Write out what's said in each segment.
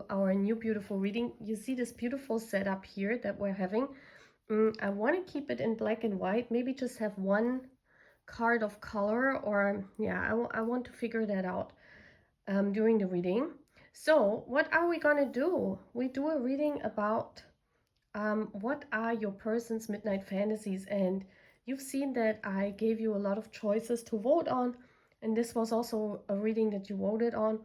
to our new beautiful reading. You see this beautiful setup here that we're having. I want to keep it in black and white, maybe just have one card of color, or yeah, I want to figure that out during the reading. So what are we gonna do? We do a reading about what are your person's midnight fantasies, and you've seen that I gave you a lot of choices to vote on, and this was also a reading that you voted on.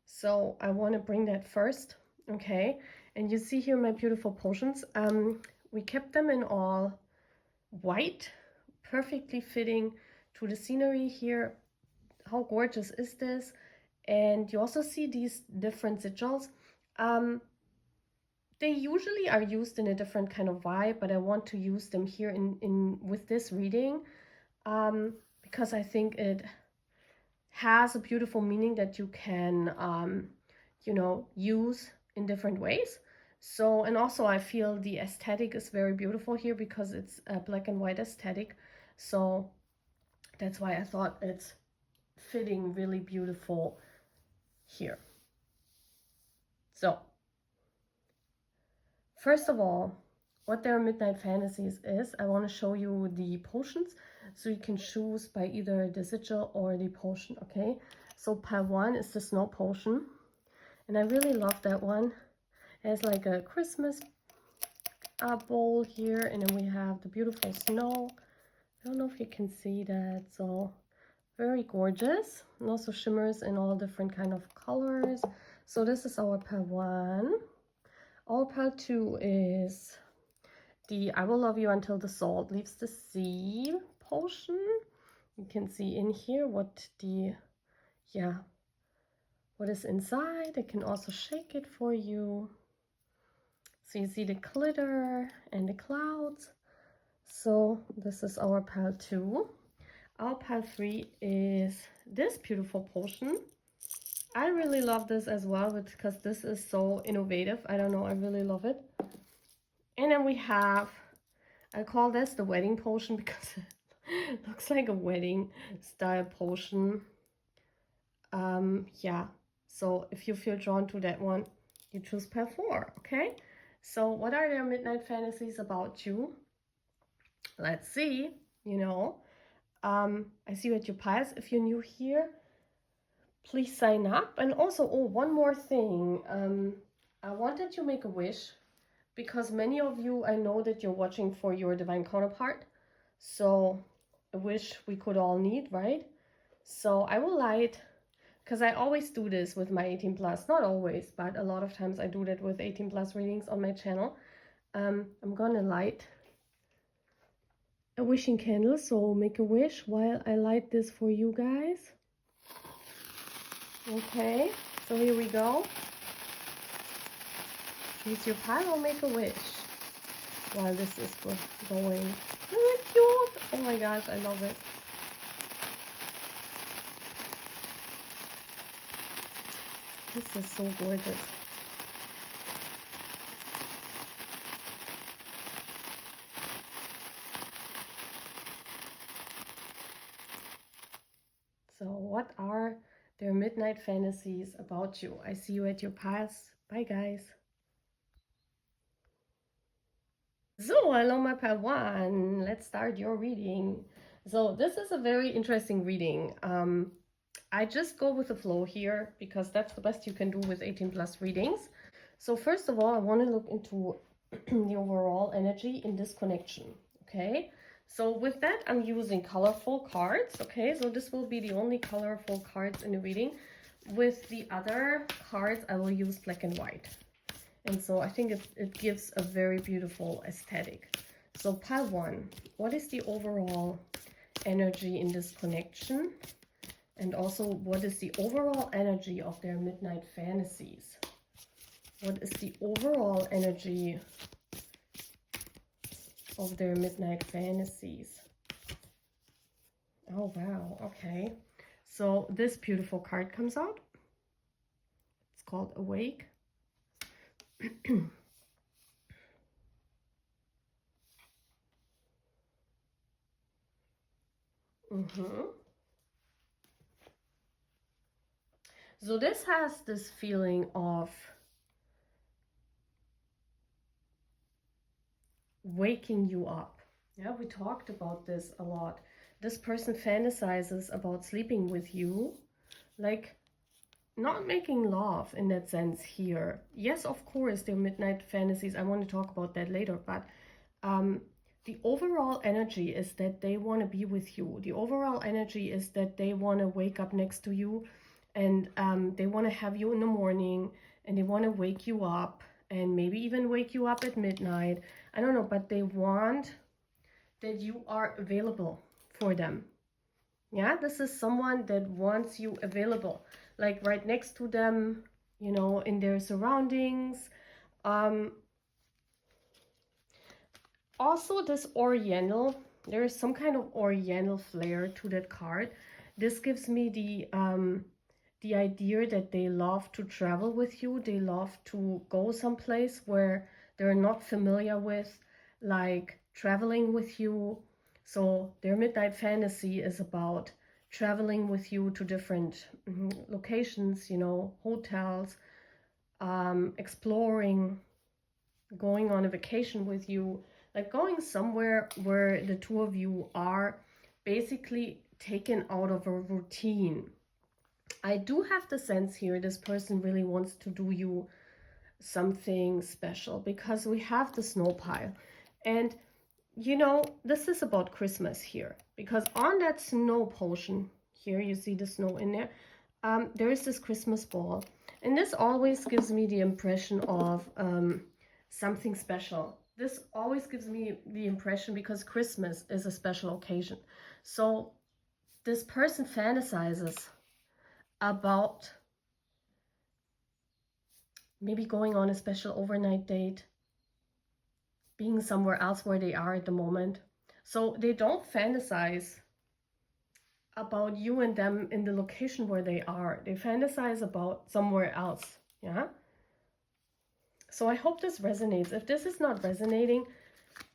So I want to bring that first, okay? And you see here my beautiful potions. We kept them in all white, perfectly fitting to the scenery here. How gorgeous is this? And you also see these different sigils. They usually are used in a different kind of vibe, but I want to use them here in with this reading because I think it has a beautiful meaning that you can you know, use in different ways. So, and also I feel the aesthetic is very beautiful here because it's a black and white aesthetic. So that's why I thought it's fitting really beautiful here. So first of all, what their midnight fantasies is, I want to show you the potions, so you can choose by either the sigil or the potion, okay? So pile 1 is the snow potion, and I really love that one. It has like a Christmas bowl here, and then we have the beautiful snow. I don't know if you can see that, so very gorgeous, and also shimmers in all different kind of colors. So this is our pile 1. Our pile 2 is the I Will Love You Until the Salt Leaves the Sea potion. You can see in here what the, yeah, what is inside. I can also shake it for you. So you see the glitter and the clouds. So this is our pile 2. Our pile 3 is this beautiful potion. I really love this as well because this is so innovative. I don't know, I really love it. And then we have, I call this the wedding potion because it looks like a wedding style potion. Yeah, so if you feel drawn to that one, you choose pile 4, okay? So what are their midnight fantasies about you? Let's see, you know. I see you at your piles. If you're new here, please sign up. And also, oh, one more thing. I wanted to make a wish because many of you, I know that you're watching for your divine counterpart. So a wish we could all need, right? So I will light, because I always do this with my 18 plus, not always, but a lot of times I do that with 18 plus readings on my channel. I'm gonna light a wishing candle, so make a wish while I light this for you guys. Okay, so here we go. Choose your pile or make a wish while this is going. Isn't it cute? Oh my gosh, I love it. This is so gorgeous. So what are their midnight fantasies about you? I see you at your piles. Bye guys. So hello my pile 1. Let's start your reading. So this is a very interesting reading. I just go with the flow here because that's the best you can do with 18 plus readings. So first of all, I want to look into the overall energy in this connection, okay? So with that, I'm using colorful cards, okay? So this will be the only colorful cards in the reading. With the other cards, I will use black and white. And so I think it gives a very beautiful aesthetic. So pile 1, what is the overall energy in this connection? And also, what is the overall energy of their midnight fantasies? What is the overall energy of their midnight fantasies? Oh, wow. Okay. So this beautiful card comes out. It's called Awake. So this has this feeling of waking you up. Yeah, we talked about this a lot. This person fantasizes about sleeping with you, like not making love in that sense here. Yes, of course, their midnight fantasies. I want to talk about that later, but the overall energy is that they want to be with you. The overall energy is that they want to wake up next to you, and they want to have you in the morning, and they want to wake you up, and maybe even wake you up at midnight. I don't know, but they want that you are available for them. Yeah, this is someone that wants you available, like right next to them, you know, in their surroundings. Also, this oriental, there is some kind of oriental flair to that card. This gives me the idea that they love to travel with you. They love to go someplace where they're not familiar with, like traveling with you. So their midnight fantasy is about traveling with you to different locations, you know, hotels, exploring, going on a vacation with you, like going somewhere where the two of you are basically taken out of a routine. I do have the sense here this person really wants to do you something special, because we have the snow pile. And you know, this is about Christmas here, because on that snow potion here, you see the snow in there, there is this Christmas ball. And this always gives me the impression of something special. This always gives me the impression, because Christmas is a special occasion. So this person fantasizes about maybe going on a special overnight date, being somewhere else where they are at the moment. So they don't fantasize about you and them in the location where they are. They fantasize about somewhere else. Yeah. So I hope this resonates. If this is not resonating,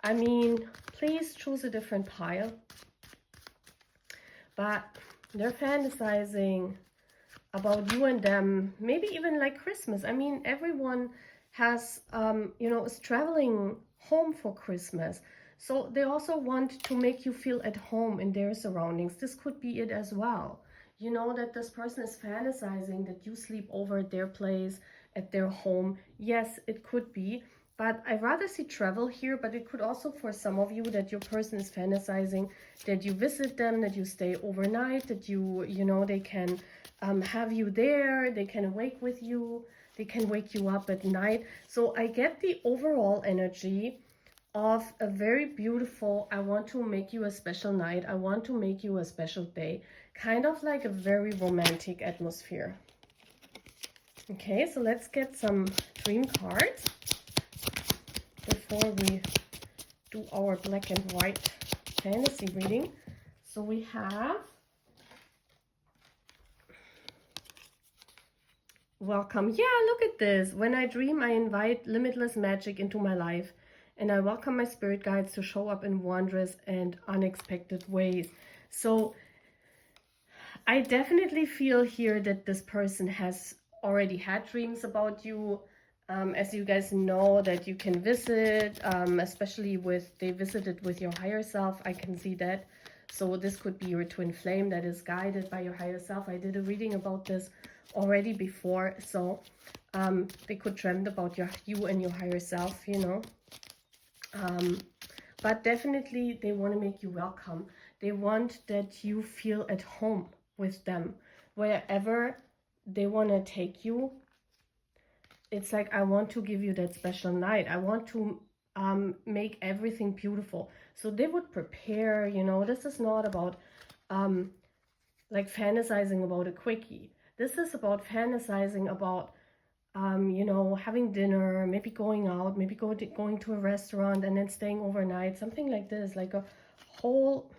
I mean, please choose a different pile. But they're fantasizing about you and them, maybe even like Christmas. I mean, everyone has, you know, is traveling home for Christmas. So they also want to make you feel at home in their surroundings. This could be it as well. You know, that this person is fantasizing that you sleep over at their place, at their home. Yes, it could be. But I rather see travel here, but it could also, for some of you, that your person is fantasizing that you visit them, that you stay overnight, that you know, they can have you there, they can wake with you, they can wake you up at night. So I get the overall energy of a very beautiful, I want to make you a special night, I want to make you a special day, kind of like a very romantic atmosphere. Okay, so let's get some dream cards before we do our black and white fantasy reading. So we have welcome. Yeah, look at this. When I dream, I invite limitless magic into my life, and I welcome my spirit guides to show up in wondrous and unexpected ways. So I definitely feel here that this person has already had dreams about you. As you guys know, that you can visit, especially with, they visited with your higher self. I can see that. So this could be your twin flame that is guided by your higher self. I did a reading about this already before. So they could dream about you and your higher self, you know. But definitely they want to make you welcome. They want that you feel at home with them. Wherever they want to take you, it's like, I want to give you that special night. I want to make everything beautiful. So they would prepare, you know. This is not about like fantasizing about a quickie. This is about fantasizing about you know, having dinner, maybe going out, maybe going to a restaurant and then staying overnight, something like this, like a whole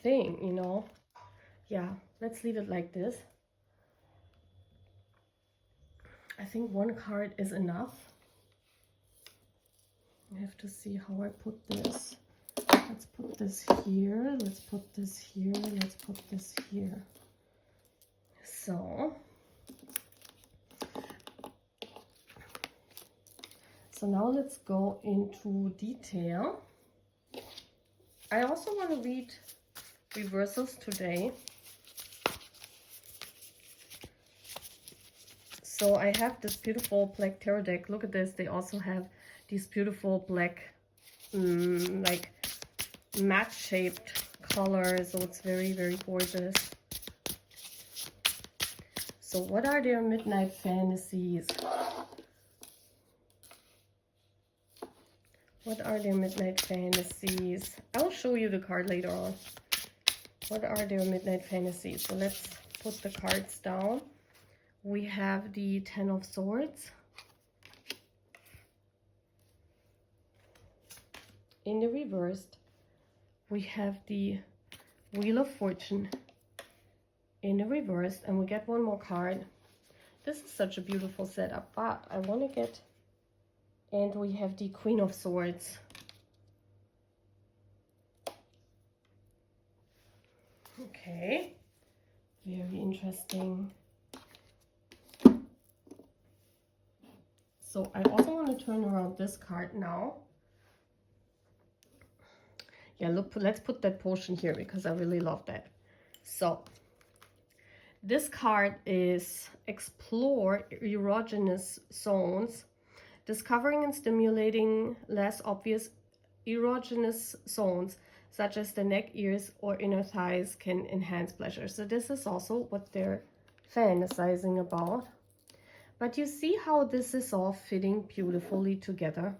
thing, you know. Yeah, let's leave it like this. I think one card is enough. I have to see how I put this. Let's put this here, let's put this here, let's put this here. So So now let's go into detail. I also want to read reversals today. So I have this beautiful black tarot deck. Look at this. They also have these beautiful black, like matte shaped colors. So it's very, very gorgeous. So what are their midnight fantasies? What are their midnight fantasies? I'll show you the card later on. What are their midnight fantasies? So let's put the cards down. We have the Ten of Swords. In the reversed, we have the Wheel of Fortune in the reversed, and we get one more card. This is such a beautiful setup, but I want to get, and we have the Queen of Swords. Okay, very interesting. So I also want to turn around this card now. Yeah, look, let's put that potion here because I really love that. So this card is explore erogenous zones. Discovering and stimulating less obvious erogenous zones such as the neck, ears, or inner thighs can enhance pleasure. So this is also what they're fantasizing about. But you see how this is all fitting beautifully together.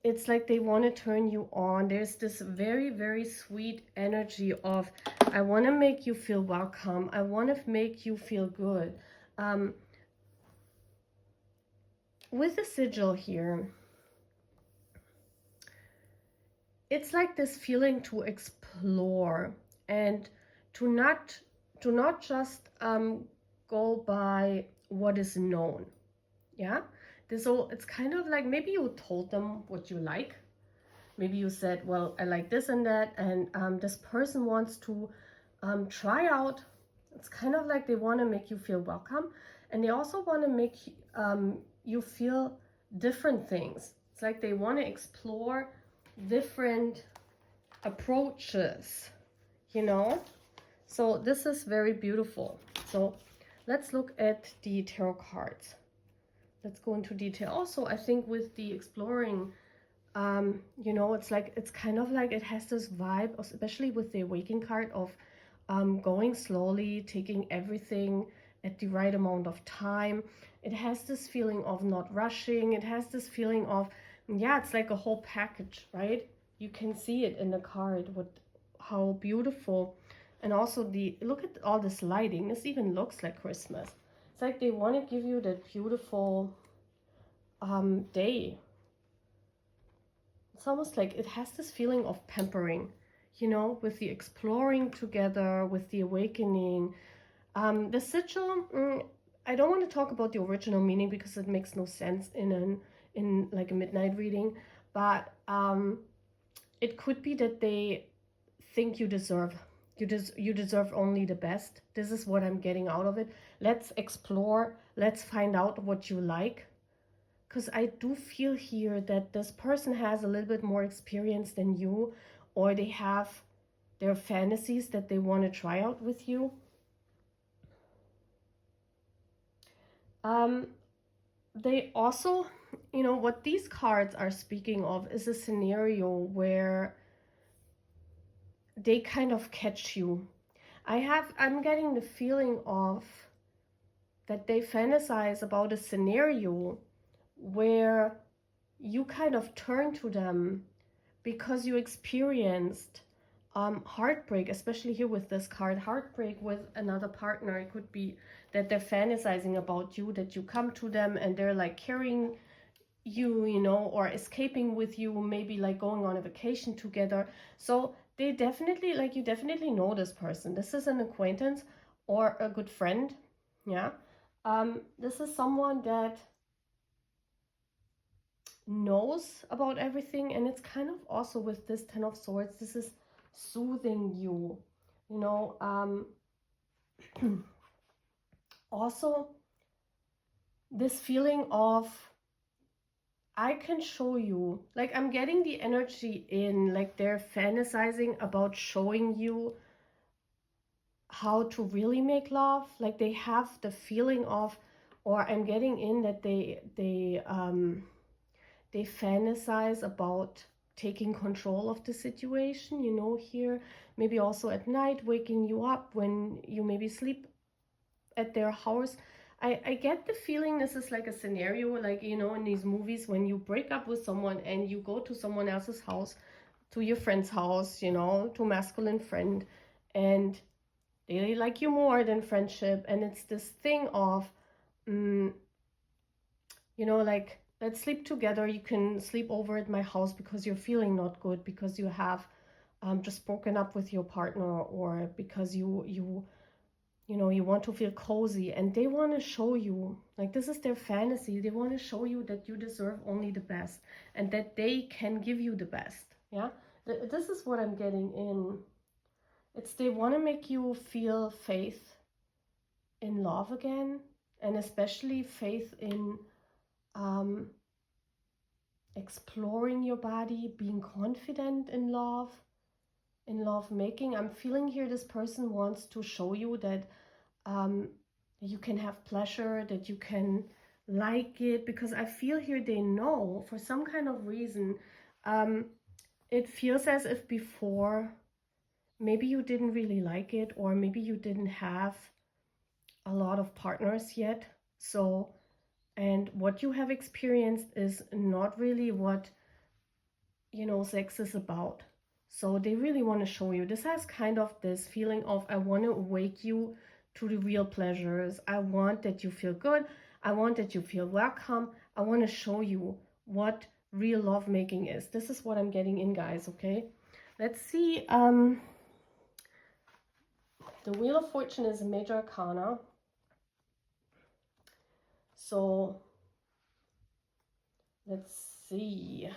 It's like they want to turn you on. There's this very, very sweet energy of, I want to make you feel welcome. I want to make you feel good. With the sigil here, it's like this feeling to explore and to not just go by what is known. Yeah, so it's kind of like maybe you told them what you like. Maybe you said, well, I like this and that, and this person wants to try out. It's kind of like they want to make you feel welcome, and they also want to make you feel different things. It's like they want to explore different approaches, you know. So this is very beautiful. So let's look at the tarot cards. Let's go into detail. Also, I think with the exploring, you know, it's like, it's kind of like it has this vibe, especially with the Awakening card, of going slowly, taking everything at the right amount of time. It has this feeling of not rushing. It has this feeling of, yeah, it's like a whole package, right? You can see it in the card, how beautiful. And also look at all this lighting. This even looks like Christmas. It's like they want to give you that beautiful day. It's almost like it has this feeling of pampering, you know, with the exploring together, with the awakening. The sigil, I don't want to talk about the original meaning because it makes no sense in like a midnight reading, but it could be that they think you deserve only the best. This is what I'm getting out of it. Let's explore, let's find out what you like. Because I do feel here that this person has a little bit more experience than you, or they have their fantasies that they want to try out with you. They also, you know, what these cards are speaking of is a scenario where they kind of catch you. I'm getting the feeling of that they fantasize about a scenario where you kind of turn to them because you experienced heartbreak, especially here with this card, heartbreak with another partner. It could be that they're fantasizing about you, that you come to them and they're like carrying you, you know, or escaping with you, maybe like going on a vacation together. So they definitely, like, you definitely know this person. This is an acquaintance or a good friend. Yeah. This is someone that knows about everything, and it's kind of also with this Ten of Swords, this is soothing you, you know. Also, this feeling of, I can show you, like I'm getting the energy in, like they're fantasizing about showing you how to really make love. Like they have the feeling of, or I'm getting in that they fantasize about taking control of the situation, you know, here maybe also at night waking you up when you maybe sleep at their house. I get the feeling this is like a scenario, like, you know, in these movies when you break up with someone and you go to someone else's house, to your friend's house, you know, to a masculine friend, and they like you more than friendship. And it's this thing of, you know, like, let's sleep together. You can sleep over at my house because you're feeling not good, because you have just broken up with your partner, or because you know, you want to feel cozy, and they want to show you, like, this is their fantasy. They want to show you that you deserve only the best and that they can give you the best. Yeah, this is what I'm getting in. It's they want to make you feel faith in love again, and especially faith in um, exploring your body, being confident in love making. I'm feeling here this person wants to show you that you can have pleasure, that you can like it, because I feel here they know for some kind of reason. It feels as if before maybe you didn't really like it, or maybe you didn't have a lot of partners yet. So, and what you have experienced is not really what, you know, sex is about. So they really want to show you. This has kind of this feeling of, I want to awake you to the real pleasures. I want that you feel good. I want that you feel welcome. I want to show you what real lovemaking is. This is what I'm getting in, guys, okay? Let's see. The Wheel of Fortune is a major arcana. So let's see.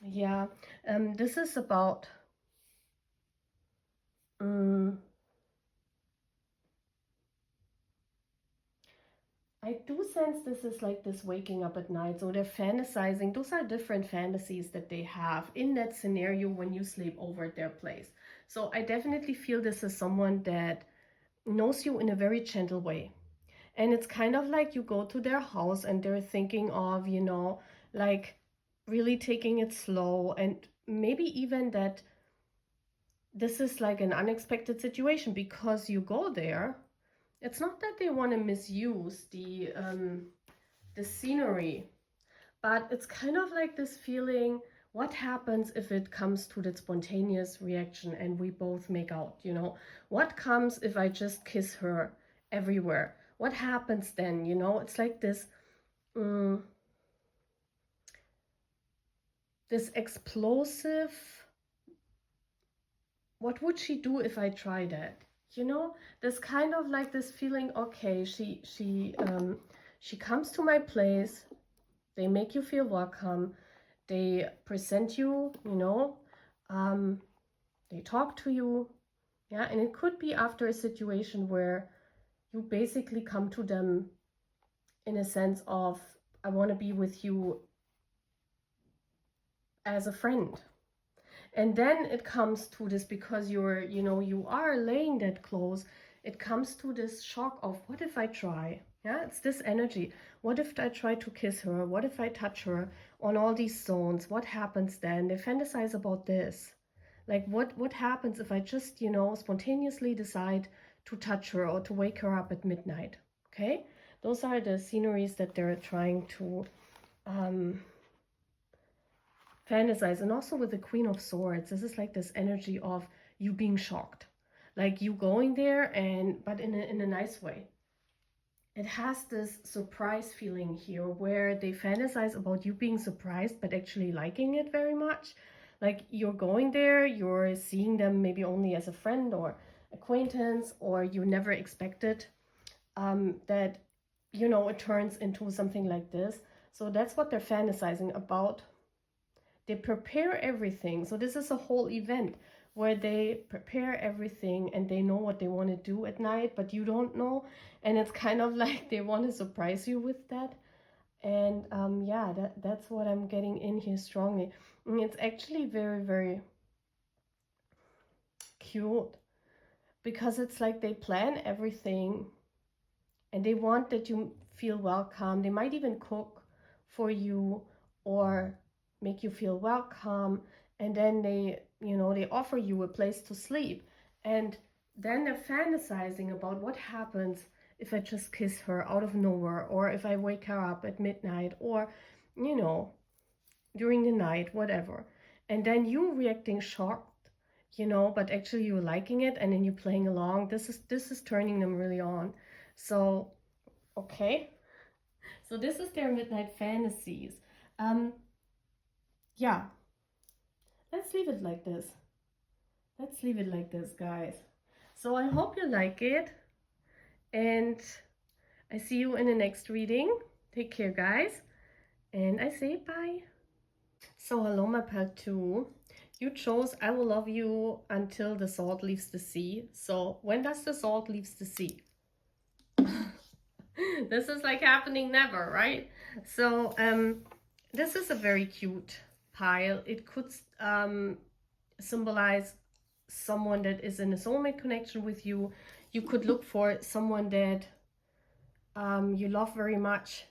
Yeah, this is about I do sense this is like this waking up at night. So they're fantasizing. Those are different fantasies that they have in that scenario when you sleep over at their place. So I definitely feel this is someone that knows you in a very gentle way. And it's kind of like you go to their house and they're thinking of, you know, like really taking it slow, and maybe even that this is like an unexpected situation because you go there. It's not that they want to misuse the scenery, but it's kind of like this feeling, what happens if it comes to that spontaneous reaction and we both make out, you know? What comes if I just kiss her everywhere? What happens then, you know? It's like this, this explosive, what would she do if I try that? You know, this kind of like this feeling, okay, she comes to my place, they make you feel welcome, they present you, you know, they talk to you, yeah, and it could be after a situation where you basically come to them in a sense of, I want to be with you as a friend. And then it comes to this, because you're, you know, you are laying that close, it comes to this shock of, what if I try? Yeah, it's this energy. What if I try to kiss her? What if I touch her on all these zones? What happens then? They fantasize about this. Like, what happens if I just, you know, spontaneously decide to touch her or to wake her up at midnight? Okay? Those are the sceneries that they're trying to fantasize. And also with the Queen of Swords, this is like this energy of you being shocked, like you going there, and but in a nice way. It has this surprise feeling here where they fantasize about you being surprised but actually liking it very much. Like you're going there, you're seeing them maybe only as a friend or acquaintance, or you never expected that, you know, it turns into something like this. So that's what they're fantasizing about. They prepare everything. So this is a whole event where they prepare everything and they know what they want to do at night, but you don't know. And it's kind of like they want to surprise you with that. And yeah, that's what I'm getting in here strongly. And it's actually very, very cute, because it's like they plan everything and they want that you feel welcome. They might even cook for you or make you feel welcome, and then they, you know, they offer you a place to sleep, and then they're fantasizing about what happens if I just kiss her out of nowhere, or if I wake her up at midnight, or, you know, during the night, whatever. And then you reacting shocked, you know, but actually you're liking it, and then you're playing along. This is turning them really on. So okay, so this is their midnight fantasies. Yeah, let's leave it like this. Let's leave it like this, guys. So I hope you like it, and I see you in the next reading. Take care, guys, and I say bye. So hello, my part 2. You chose I will love you until the salt leaves the sea. So when does the salt leaves the sea? This is like happening never, right? So this is a very cute pile. It could symbolize someone that is in a soulmate connection with you. You could look for someone that you love very much,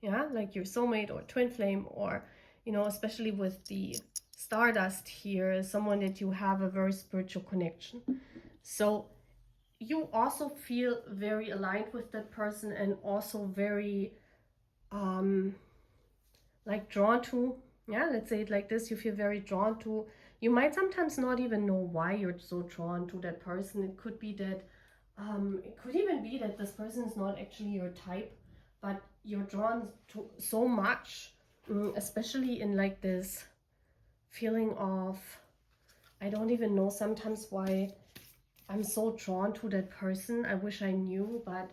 yeah, like your soulmate or twin flame, or, you know, especially with the stardust here, someone that you have a very spiritual connection. So you also feel very aligned with that person, and also very like drawn to, yeah, let's say it like this, you feel very drawn to. You might sometimes not even know why you're so drawn to that person. It could be that it could even be that this person is not actually your type, but you're drawn to so much, especially in like this feeling of, I don't even know sometimes why I'm so drawn to that person. I wish I knew, but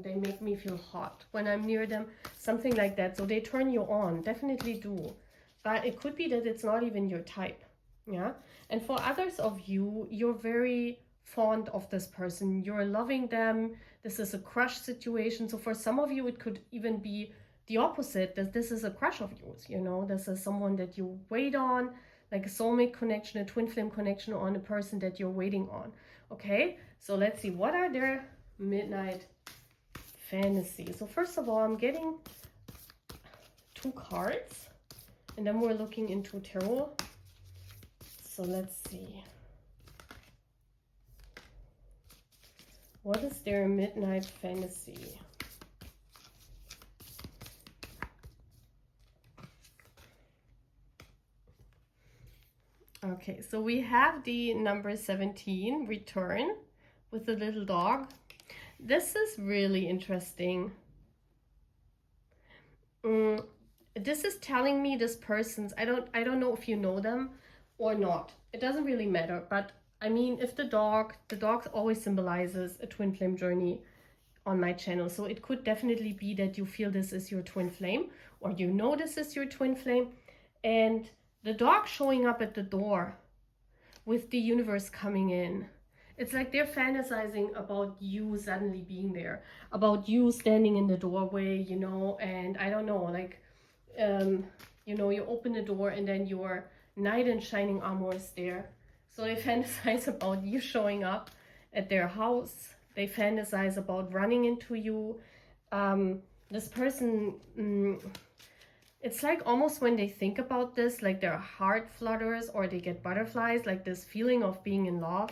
they make me feel hot when I'm near them, something like that. So they turn you on, definitely do. But it could be that it's not even your type, yeah? And for others of you, you're very fond of this person. You're loving them. This is a crush situation. So for some of you, it could even be the opposite, that this is a crush of yours, you know? This is someone that you wait on, like a soulmate connection, a twin flame connection, on a person that you're waiting on. Okay, so let's see, what are their midnight fantasies? So first of all, I'm getting 2 cards, and then we're looking into tarot. So let's see. What is their midnight fantasy? Okay, so we have the number 17, return, with the little dog. This is really interesting. This is telling me this person's, I don't know if you know them or not. It doesn't really matter, but I mean, if the dog always symbolizes a twin flame journey on my channel. So it could definitely be that you feel this is your twin flame, or you know this is your twin flame, and the dog showing up at the door with the universe coming in. It's like they're fantasizing about you suddenly being there, about you standing in the doorway, you know, and I don't know, like, you know, you open the door and then your knight in shining armor is there. So they fantasize about you showing up at their house. They fantasize about running into you. This person, it's like almost when they think about this, like their heart flutters or they get butterflies, like this feeling of being in love.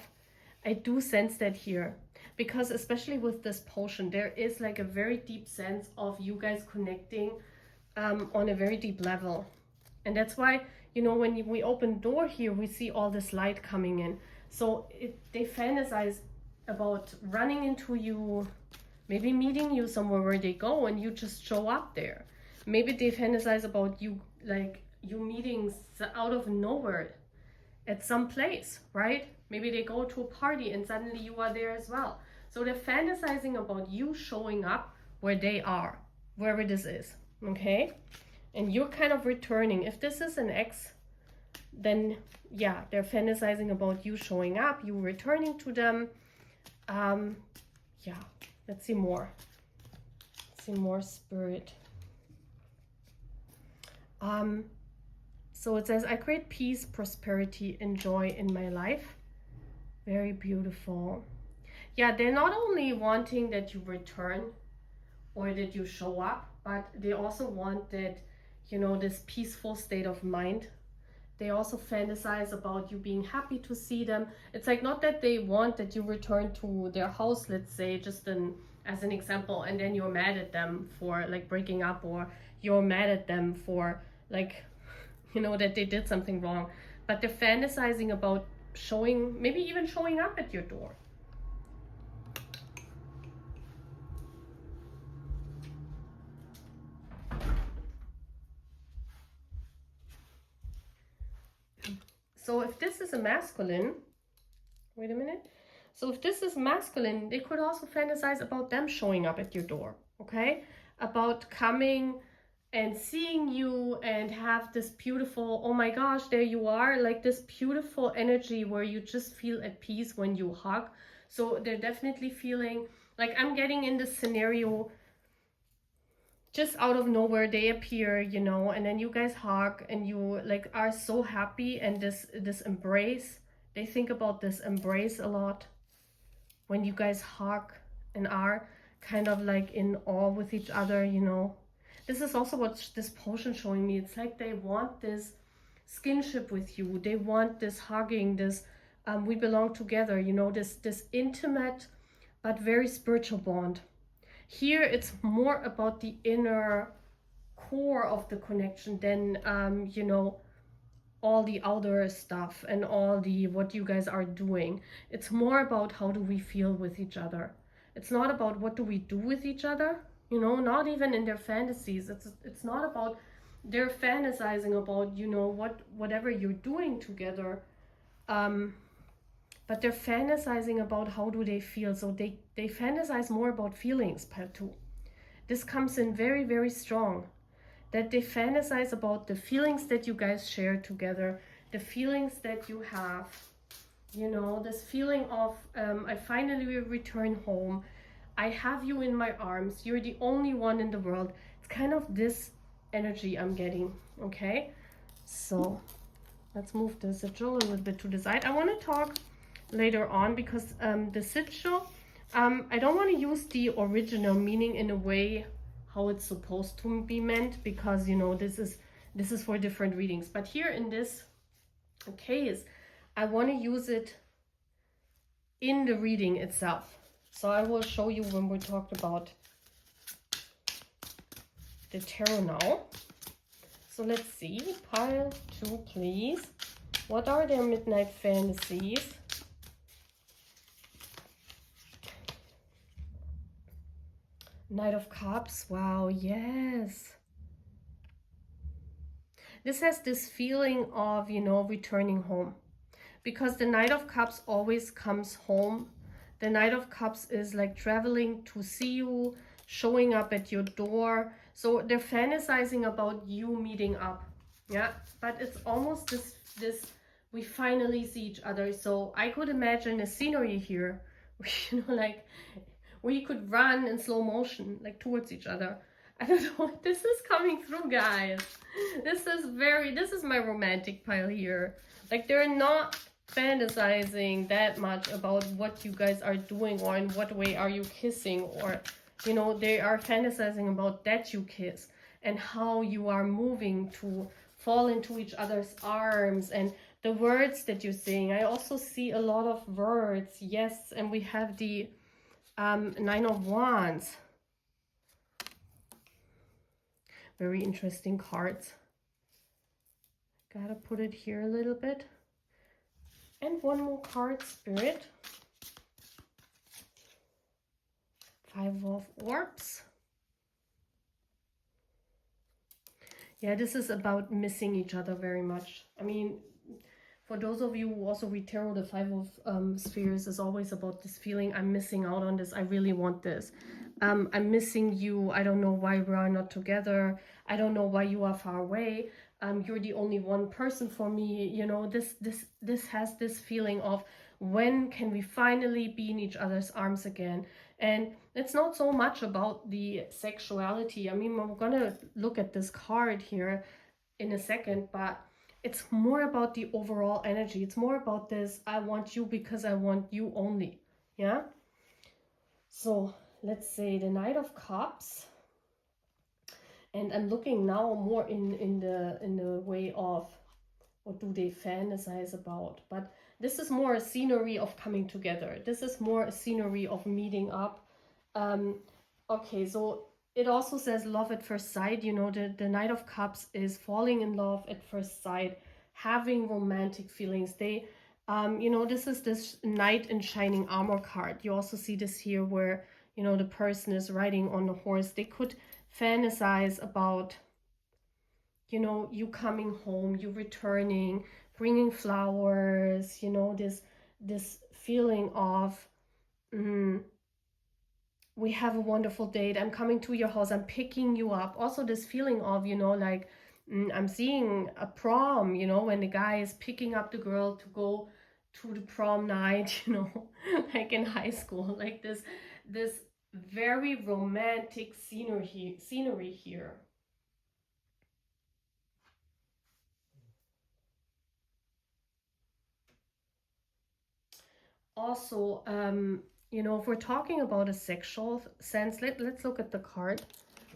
I do sense that here, because especially with this potion, there is like a very deep sense of you guys connecting on a very deep level. And that's why, you know, when we open the door here, we see all this light coming in. So they fantasize about running into you, maybe meeting you somewhere where they go and you just show up there. Maybe they fantasize about you, like you meeting out of nowhere at some place, right? Maybe they go to a party and suddenly you are there as well. So they're fantasizing about you showing up where they are, wherever this is, okay? And you're kind of returning. If this is an ex, then yeah, they're fantasizing about you showing up, you returning to them. Yeah, let's see more. Let's see more, Spirit. So it says, I create peace, prosperity, and joy in my life. Very beautiful. Yeah, they're not only wanting that you return or that you show up, but they also want that, you know, this peaceful state of mind. They also fantasize about you being happy to see them. It's like, not that they want that you return to their house, let's say, just as an example, and then you're mad at them for like breaking up, or you're mad at them for like, you know, that they did something wrong. But they're fantasizing about showing, maybe even showing up at your door. So if this is a masculine, wait a minute. So if this is masculine, they could also fantasize about them showing up at your door, okay? About coming and seeing you and have this beautiful, oh my gosh, there you are, like this beautiful energy where you just feel at peace when you hug. So they're definitely feeling like, I'm getting in this scenario, just out of nowhere they appear, you know, and then you guys hug and you like are so happy, and this embrace, they think about this embrace a lot when you guys hug and are kind of like in awe with each other, you know. This is also what this potion showing me. It's like they want this skinship with you, they want this hugging, this we belong together, you know, this intimate but very spiritual bond. Here it's more about the inner core of the connection than you know, all the outer stuff and all the what you guys are doing. It's more about how do we feel with each other. It's not about what do we do with each other, you know, not even in their fantasies. It's not about they're fantasizing about, you know, whatever you're doing together. But they're fantasizing about how do they feel. So they fantasize more about feelings, part two. This comes in very, very strong. That they fantasize about the feelings that you guys share together, the feelings that you have, you know, this feeling of I finally return home, I have you in my arms, you're the only one in the world. It's kind of this energy I'm getting, okay? So let's move the sigil a little bit to the side. I want to talk later on because the sigil, I don't want to use the original meaning in a way how it's supposed to be meant, because you know, this is for different readings. But here in this case, I want to use it in the reading itself. So I will show you when we talked about the tarot now. So let's see, pile 2 please. What are their midnight fantasies? Knight of Cups. Wow, yes. This has this feeling of, you know, returning home. Because the Knight of Cups always comes home. The Knight of Cups is like traveling to see you, showing up at your door. So they're fantasizing about you meeting up. Yeah, but it's almost this we finally see each other. So I could imagine a scenery here, you know, like where you could run in slow motion, like towards each other. I don't know, this is coming through, guys. This is my romantic pile here. Like, they're not fantasizing that much about what you guys are doing or in what way are you kissing, or, you know, they are fantasizing about that you kiss and how you are moving to fall into each other's arms and the words that you're saying. I also see a lot of words, yes, and we have the 9 of Wands. Very interesting cards. Gotta put it here a little bit. And one more card, Spirit. 5 of Orbs. Yeah, this is about missing each other very much. I mean, for those of you who also read tarot, the 5 of Spheres is always about this feeling, I'm missing out on this, I really want this. I'm missing you, I don't know why we are not together, I don't know why you are far away. you're the only one person for me, you know, this has this feeling of when can we finally be in each other's arms again. And it's not so much about the sexuality. I mean, we're gonna look at this card here in a second, but it's more about the overall energy. It's more about this, I want you because I want you only. Yeah. So let's say the Knight of Cups, and I'm looking now more in the way of what do they fantasize about. But this is more a scenery of coming together. This is more a scenery of meeting up. Okay, so it also says love at first sight. You know, the Knight of Cups is falling in love at first sight, having romantic feelings. They, you know, this is this knight in shining armor card. You also see this here where, you know, the person is riding on the horse. They could fantasize about, you know, you coming home, you returning, bringing flowers, you know, this feeling of, we have a wonderful date, I'm coming to your house, I'm picking you up. Also this feeling of, you know, like, I'm seeing a prom, you know, when the guy is picking up the girl to go to the prom night, you know, like in high school, like this very romantic scenery here. Also, you know, if we're talking about a sexual sense, let's look at the card,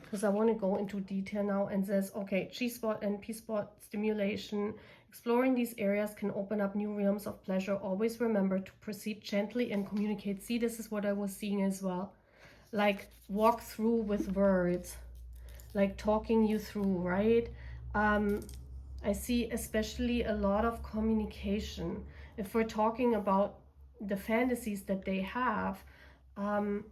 because I want to go into detail now. And says, okay, G-spot and P-spot stimulation. Exploring these areas can open up new realms of pleasure. Always remember to proceed gently and communicate. See, this is what I was seeing as well. Like walk through with words, like talking you through, right? I see especially a lot of communication. If we're talking about the fantasies that they have, um,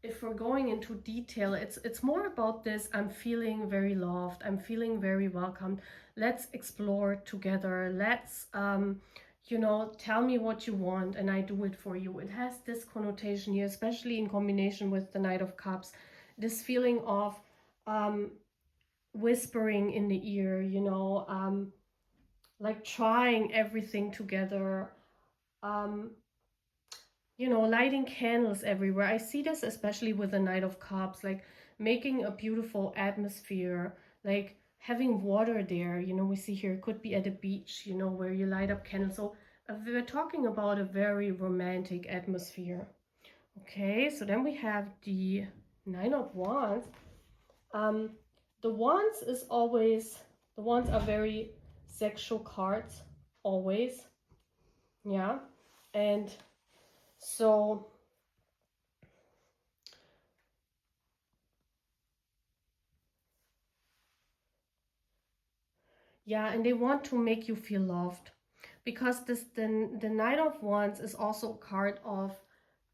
if we're going into detail, it's more about this, I'm feeling very loved, I'm feeling very welcomed, let's explore together, let's you know, tell me what you want and I do it for you. It has this connotation here, especially in combination with the Knight of Cups, this feeling of whispering in the ear, you know, like trying everything together, you know, lighting candles everywhere. I see this especially with the Knight of Cups, like making a beautiful atmosphere, like having water there. You know, we see here, it could be at a beach, you know, where you light up candles. So we're talking about a very romantic atmosphere. Okay, so then we have the Nine of Wands. The Wands is always, the Wands are very sexual cards, always. Yeah, and so yeah, and they want to make you feel loved, because this the Knight of Wands is also a card of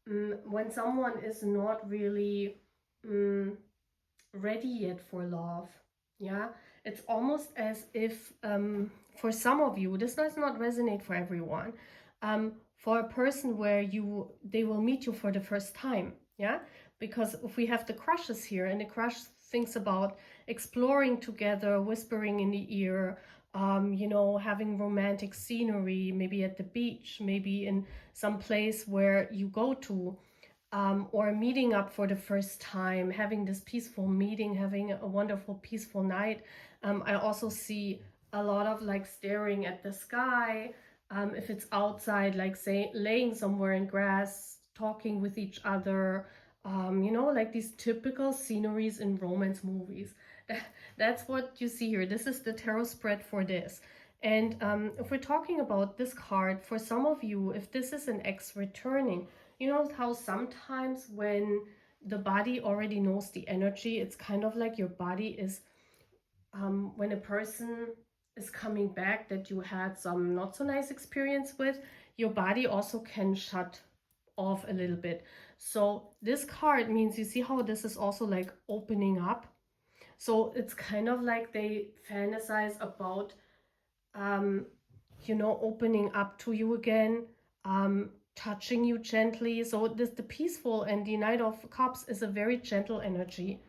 when someone is not really ready yet for love. Yeah, it's almost as if for some of you, this does not resonate for everyone. For a person where they will meet you for the first time. Yeah, because if we have the crushes here, and the crush thinks about exploring together, whispering in the ear, you know, having romantic scenery, maybe at the beach, maybe in some place where you go to, or meeting up for the first time, having this peaceful meeting, having a wonderful peaceful night. I also see a lot of like staring at the sky. If it's outside, like say laying somewhere in grass, talking with each other, you know, like these typical sceneries in romance movies. That's what you see here. This is the tarot spread for this. And if we're talking about this card, for some of you, if this is an ex returning, you know how sometimes when the body already knows the energy, it's kind of like your body is, when a person is coming back that you had some not so nice experience with, your body also can shut off a little bit. So this card means, you see how this is also like opening up. So it's kind of like they fantasize about, you know, opening up to you again, touching you gently. So the peaceful and the Knight of Cups is a very gentle energy.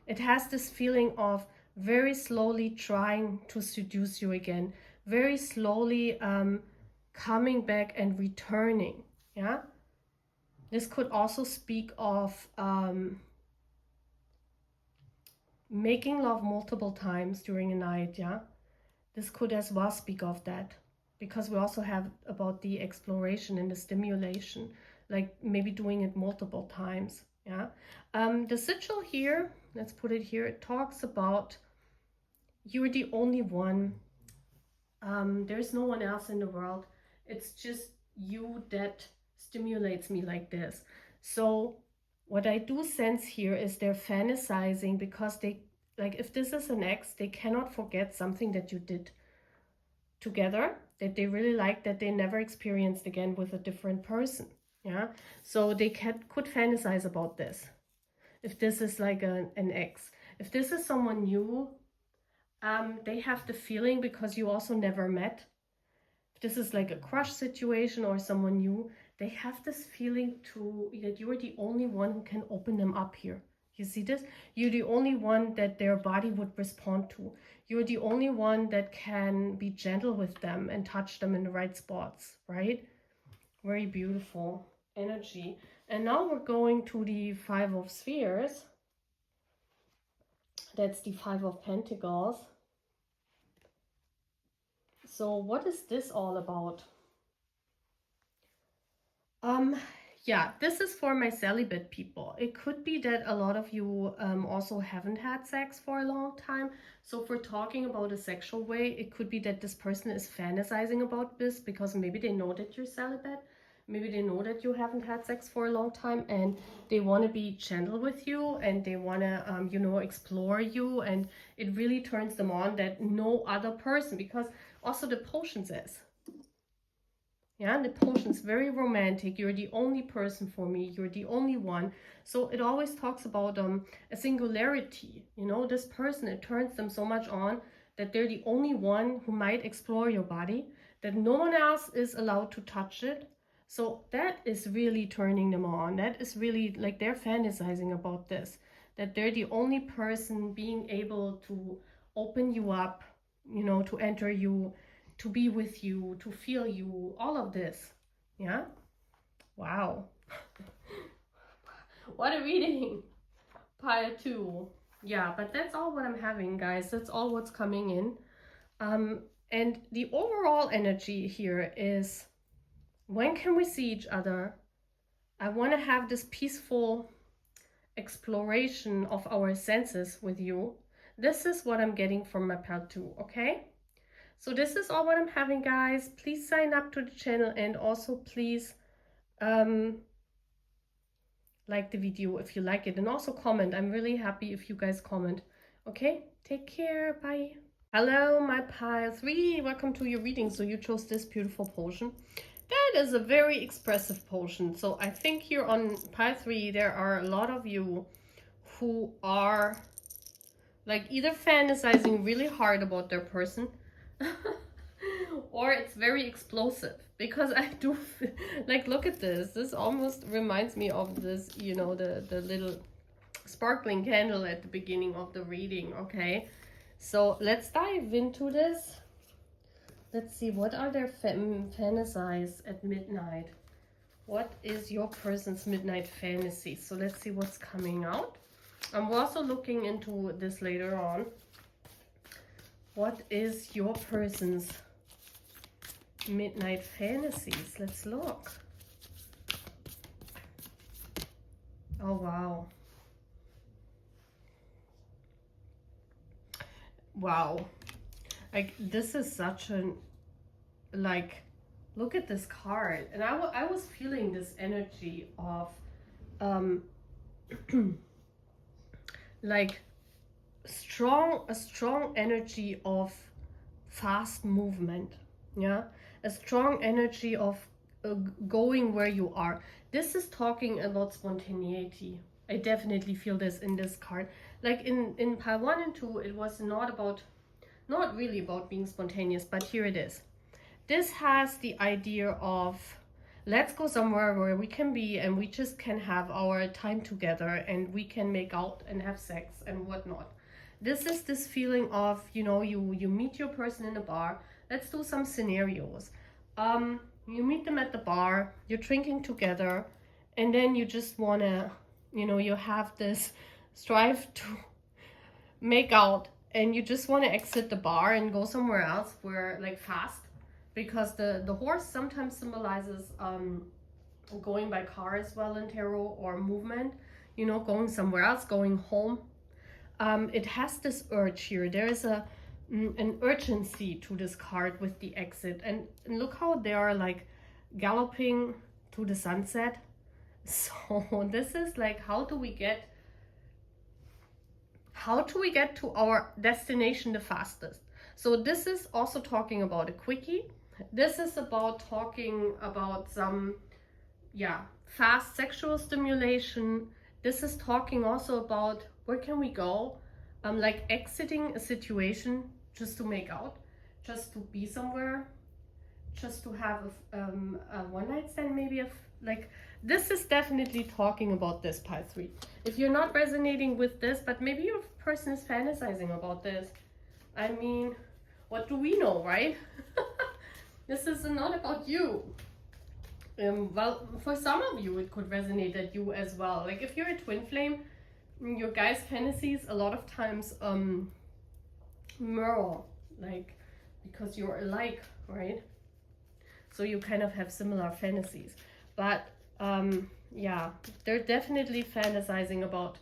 It has this feeling of very slowly trying to seduce you again, very slowly coming back and returning. Yeah, this could also speak of making love multiple times during a night. Yeah, this could as well speak of that, because we also have about the exploration and the stimulation, like maybe doing it multiple times. Yeah, the sigil here, let's put it here, it talks about you're the only one. There's no one else in the world. It's just you that stimulates me like this. So what I do sense here is they're fantasizing, because they, like, if this is an ex, they cannot forget something that you did together that they really like, that they never experienced again with a different person. Yeah, so they could fantasize about this. If this is like an ex, if this is someone new, they have the feeling, because you also never met, if this is like a crush situation or someone new, they have this feeling that you are the only one who can open them up here. You see this? You're the only one that their body would respond to. You're the only one that can be gentle with them and touch them in the right spots, right? Very beautiful energy. And now we're going to the Five of Spheres. That's the Five of Pentacles. So what is this all about? Yeah, this is for my celibate people. It could be that a lot of you also haven't had sex for a long time. So if we're talking about a sexual way, it could be that this person is fantasizing about this, because maybe they know that you're celibate. Maybe they know that you haven't had sex for a long time, and they want to be gentle with you, and they want to, you know, explore you. And it really turns them on that no other person, because also the potion says, yeah, the potion's very romantic. You're the only person for me. You're the only one. So it always talks about a singularity. You know, this person, it turns them so much on that they're the only one who might explore your body, that no one else is allowed to touch it. So that is really turning them on. That is really like they're fantasizing about this, that they're the only person being able to open you up, you know, to enter you, to be with you, to feel you, all of this. Yeah. Wow. What a reading. Pile 2. Yeah, but that's all what I'm having, guys. That's all what's coming in. And the overall energy here is, when can we see each other? I want to have this peaceful exploration of our senses with you. This is what I'm getting from my pile 2, okay? So this is all what I'm having, guys. Please sign up to the channel, and also please like the video if you like it, and also comment. I'm really happy if you guys comment. Okay, take care. Bye. Hello, my pile 3. Welcome to your reading. So you chose this beautiful potion. That is a very expressive potion. So I think here on pile 3 there are a lot of you who are like either fantasizing really hard about their person or it's very explosive, because I do like, look at this. This almost reminds me of this, you know, the little sparkling candle at the beginning of the reading. Okay, so let's dive into this. Let's see, what are their fantasies at midnight? What is your person's midnight fantasy? So let's see what's coming out. I'm also looking into this later on. What is your person's midnight fantasies? Let's look. Oh, wow. Wow. Like, this is such an, like, look at this card. And I was feeling this energy of, like, a strong energy of fast movement. Yeah, a strong energy of going where you are. This is talking about spontaneity. I definitely feel this in this card. Like in pile 1 and 2, it was not really about being spontaneous, but here it is. This has the idea of, let's go somewhere where we can be and we just can have our time together and we can make out and have sex and whatnot. this is this feeling of, you know, you meet your person in a bar. Let's do some scenarios. You meet them at the bar, you're drinking together, and then you just want to, you know, you have this strive to make out, and you just want to exit the bar and go somewhere else where, like, fast, because the horse sometimes symbolizes going by car as well in tarot, or movement, you know, going somewhere else, going home. It has this urge here. There is an urgency to this card with the exit, and look how they are like galloping to the sunset. So this is like, how do we get to our destination the fastest? So this is also talking about a quickie. This is about talking about some, yeah, fast sexual stimulation. This is talking also about where can we go, like exiting a situation just to make out, just to be somewhere, just to have a one night stand, maybe. Like, this is definitely talking about this pile 3. If you're not resonating with this, but maybe your person is fantasizing about this, I mean, what do we know, right? This is not about you. Well, for some of you, it could resonate at you as well. Like, if you're a twin flame, your guys' fantasies a lot of times mirror, like, because you're alike, right? So you kind of have similar fantasies. But yeah, they're definitely fantasizing about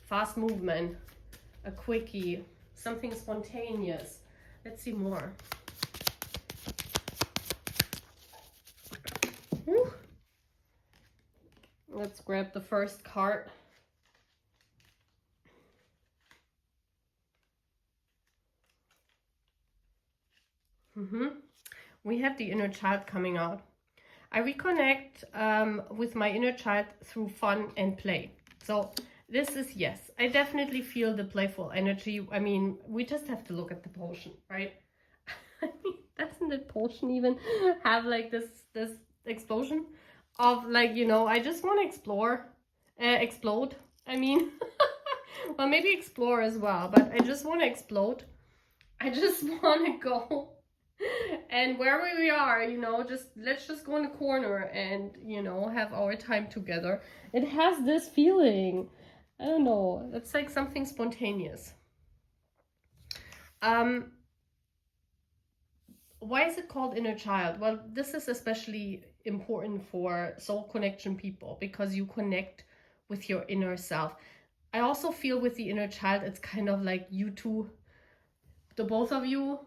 fast movement, a quickie, something spontaneous. Let's see more. Whew. Let's grab the first card. We have the inner child coming out. I reconnect with my inner child through fun and play. So this is, yes, I definitely feel the playful energy. I mean, we just have to look at the potion, right? I mean, doesn't the potion even have like this explosion of, like, you know, I just want to explode. I mean, well, maybe explore as well, but I just want to explode. I just want to go. And wherever we are, you know, let's just go in the corner and, you know, have our time together. It has this feeling. I don't know. It's like something spontaneous. Why is it called inner child? Well, this is especially important for soul connection people, because you connect with your inner self. I also feel with the inner child, it's kind of like you two, the both of you,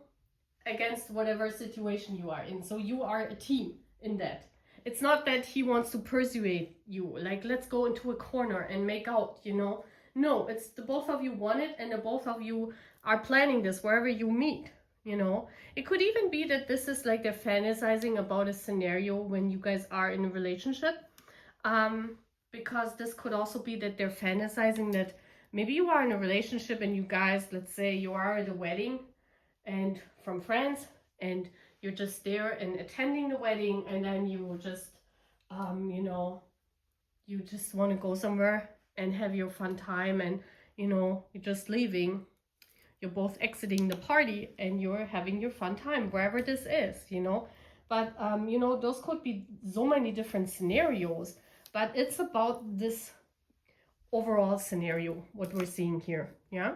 against whatever situation you are in. So you are a team in that. It's not that he wants to persuade you, like, let's go into a corner and make out, you know. No, it's the both of you want it, and the both of you are planning this wherever you meet, you know. It could even be that this is like they're fantasizing about a scenario when you guys are in a relationship, because this could also be that they're fantasizing that maybe you are in a relationship and you guys, let's say you are at a wedding and from friends, and you're just there and attending the wedding, and then you just you know, you just want to go somewhere and have your fun time, and, you know, you're just leaving, you're both exiting the party and you're having your fun time wherever this is, you know. But you know, those could be so many different scenarios, but it's about this overall scenario, what we're seeing here. Yeah,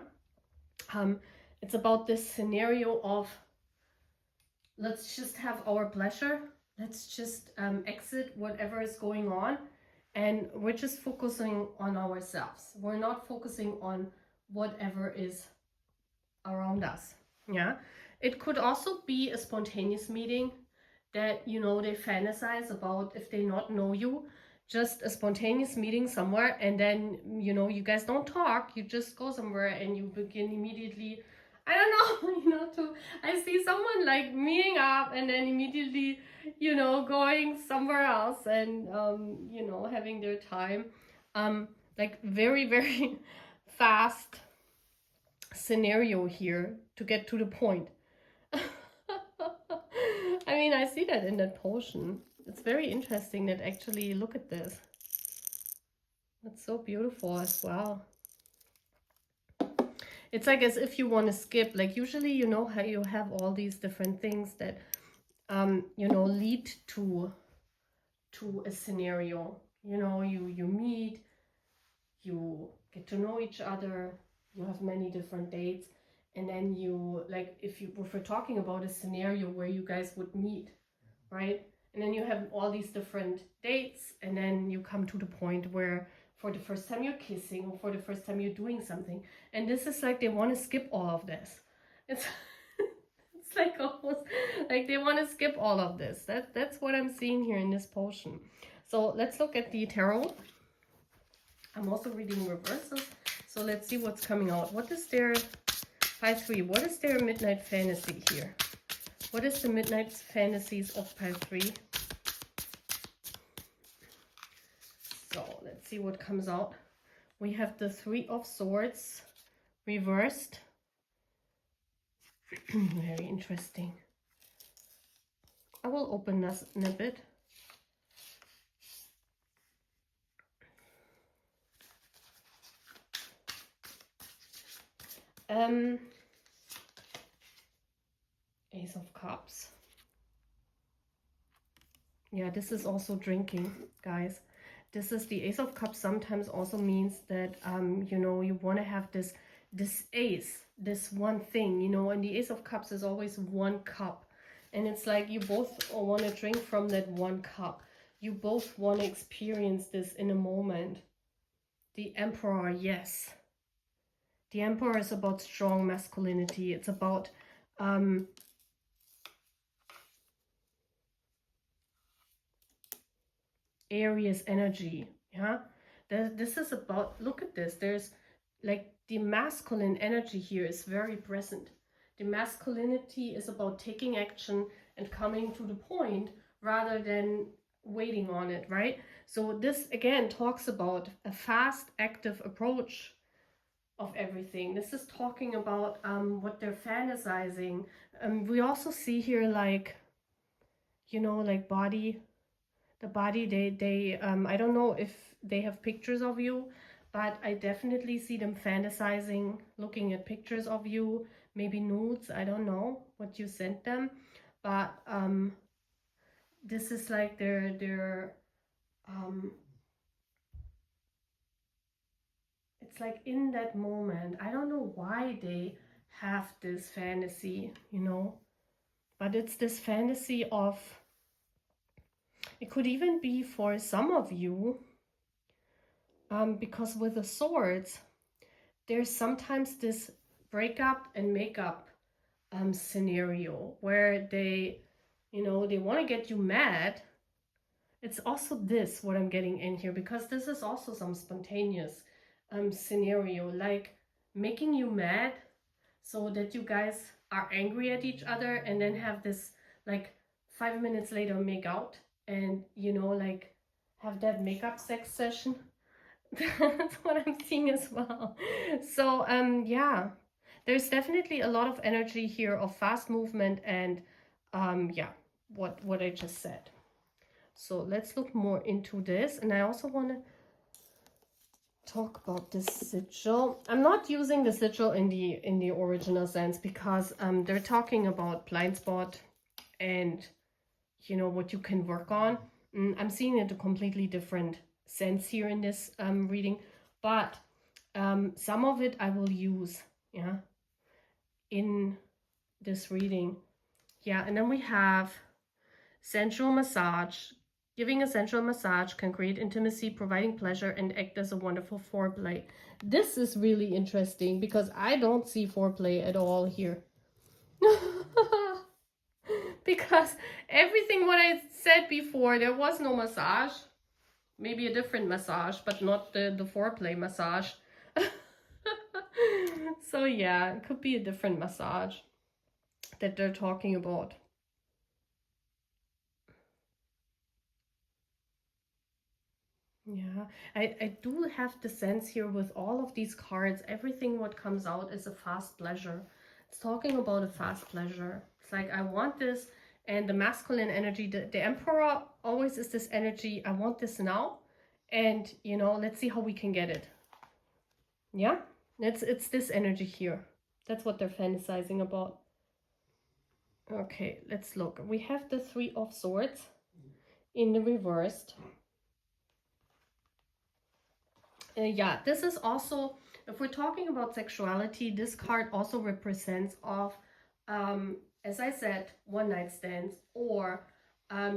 it's about this scenario of, let's just have our pleasure, let's just exit whatever is going on, and we're just focusing on ourselves. We're not focusing on whatever is around us. Yeah, it could also be a spontaneous meeting that, you know, they fantasize about if they not know you, just a spontaneous meeting somewhere, and then, you know, you guys don't talk, you just go somewhere and you begin immediately, I don't know, you know, I see someone like meeting up and then immediately, you know, going somewhere else and you know, having their time, like very, very fast scenario here to get to the point. I mean, I see that in that potion. It's very interesting that actually, look at this. It's so beautiful as well. It's like as if you want to skip. Like usually, you know how you have all these different things that, you know, lead to a scenario. You know, you meet, you get to know each other, you have many different dates, and then you, like, if we're talking about a scenario where you guys would meet, right? And then you have all these different dates, and then you come to the point where for the first time you're kissing, or for the first time you're doing something, and this is like they want to skip all of this. It's it's like almost like they want to skip all of this. That's what I'm seeing here in this potion. So let's look at the tarot. I'm also reading reverses, so let's see what's coming out. What is their 5-3? What is their midnight fantasy here? What is the midnight fantasies of 5-3? So let's see what comes out. We have the 3 of Swords reversed. Very interesting. I will open this in a bit. Ace of Cups. Yeah, this is also drinking, guys. This is the Ace of Cups. Sometimes also means that, you know, you want to have this ace, this one thing, you know, and the Ace of Cups is always one cup. And it's like you both want to drink from that one cup. You both want to experience this in a moment. The Emperor, yes. The Emperor is about strong masculinity. It's about Aries energy. Yeah, this is about, look at this, there's like the masculine energy here is very present. The masculinity is about taking action and coming to the point rather than waiting on it, right? So this again talks about a fast, active approach of everything. This is talking about what they're fantasizing. We also see here, like, you know, like the body, they I don't know if they have pictures of you, but I definitely see them fantasizing, looking at pictures of you, maybe nudes. I don't know what you sent them, but this is like their it's like in that moment. I don't know why they have this fantasy, you know, but it's this fantasy of, it could even be for some of you, because with the swords, there's sometimes this breakup and makeup scenario where they, you know, they want to get you mad. It's also this, what I'm getting in here, because this is also some spontaneous scenario, like making you mad so that you guys are angry at each other and then have this, like, 5 minutes later make out and, you know, like have that makeup sex session. That's what I'm seeing as well. So yeah, there's definitely a lot of energy here of fast movement and yeah, what I just said. So let's look more into this, and I also want to talk about this sigil. I'm not using the sigil in the original sense because they're talking about blind spot and, you know, what you can work on. I'm seeing it a completely different sense here in this reading, but some of it I will use, yeah, in this reading. Yeah, and then we have sensual massage. Giving a sensual massage can create intimacy, providing pleasure, and act as a wonderful foreplay. This is really interesting because I don't see foreplay at all here. Because everything what I said before, there was no massage. Maybe a different massage, but not the foreplay massage. So yeah, it could be a different massage that they're talking about. Yeah, I do have the sense here with all of these cards, everything what comes out is a fast pleasure. It's talking about a fast pleasure. It's like, I want this, and the masculine energy, the Emperor always is this energy, I want this now, and, you know, let's see how we can get it. Yeah? It's this energy here. That's what they're fantasizing about. Okay, let's look. We have the Three of Swords in the reversed. Yeah, this is also, if we're talking about sexuality, this card also represents of, as I said, one night stands, or,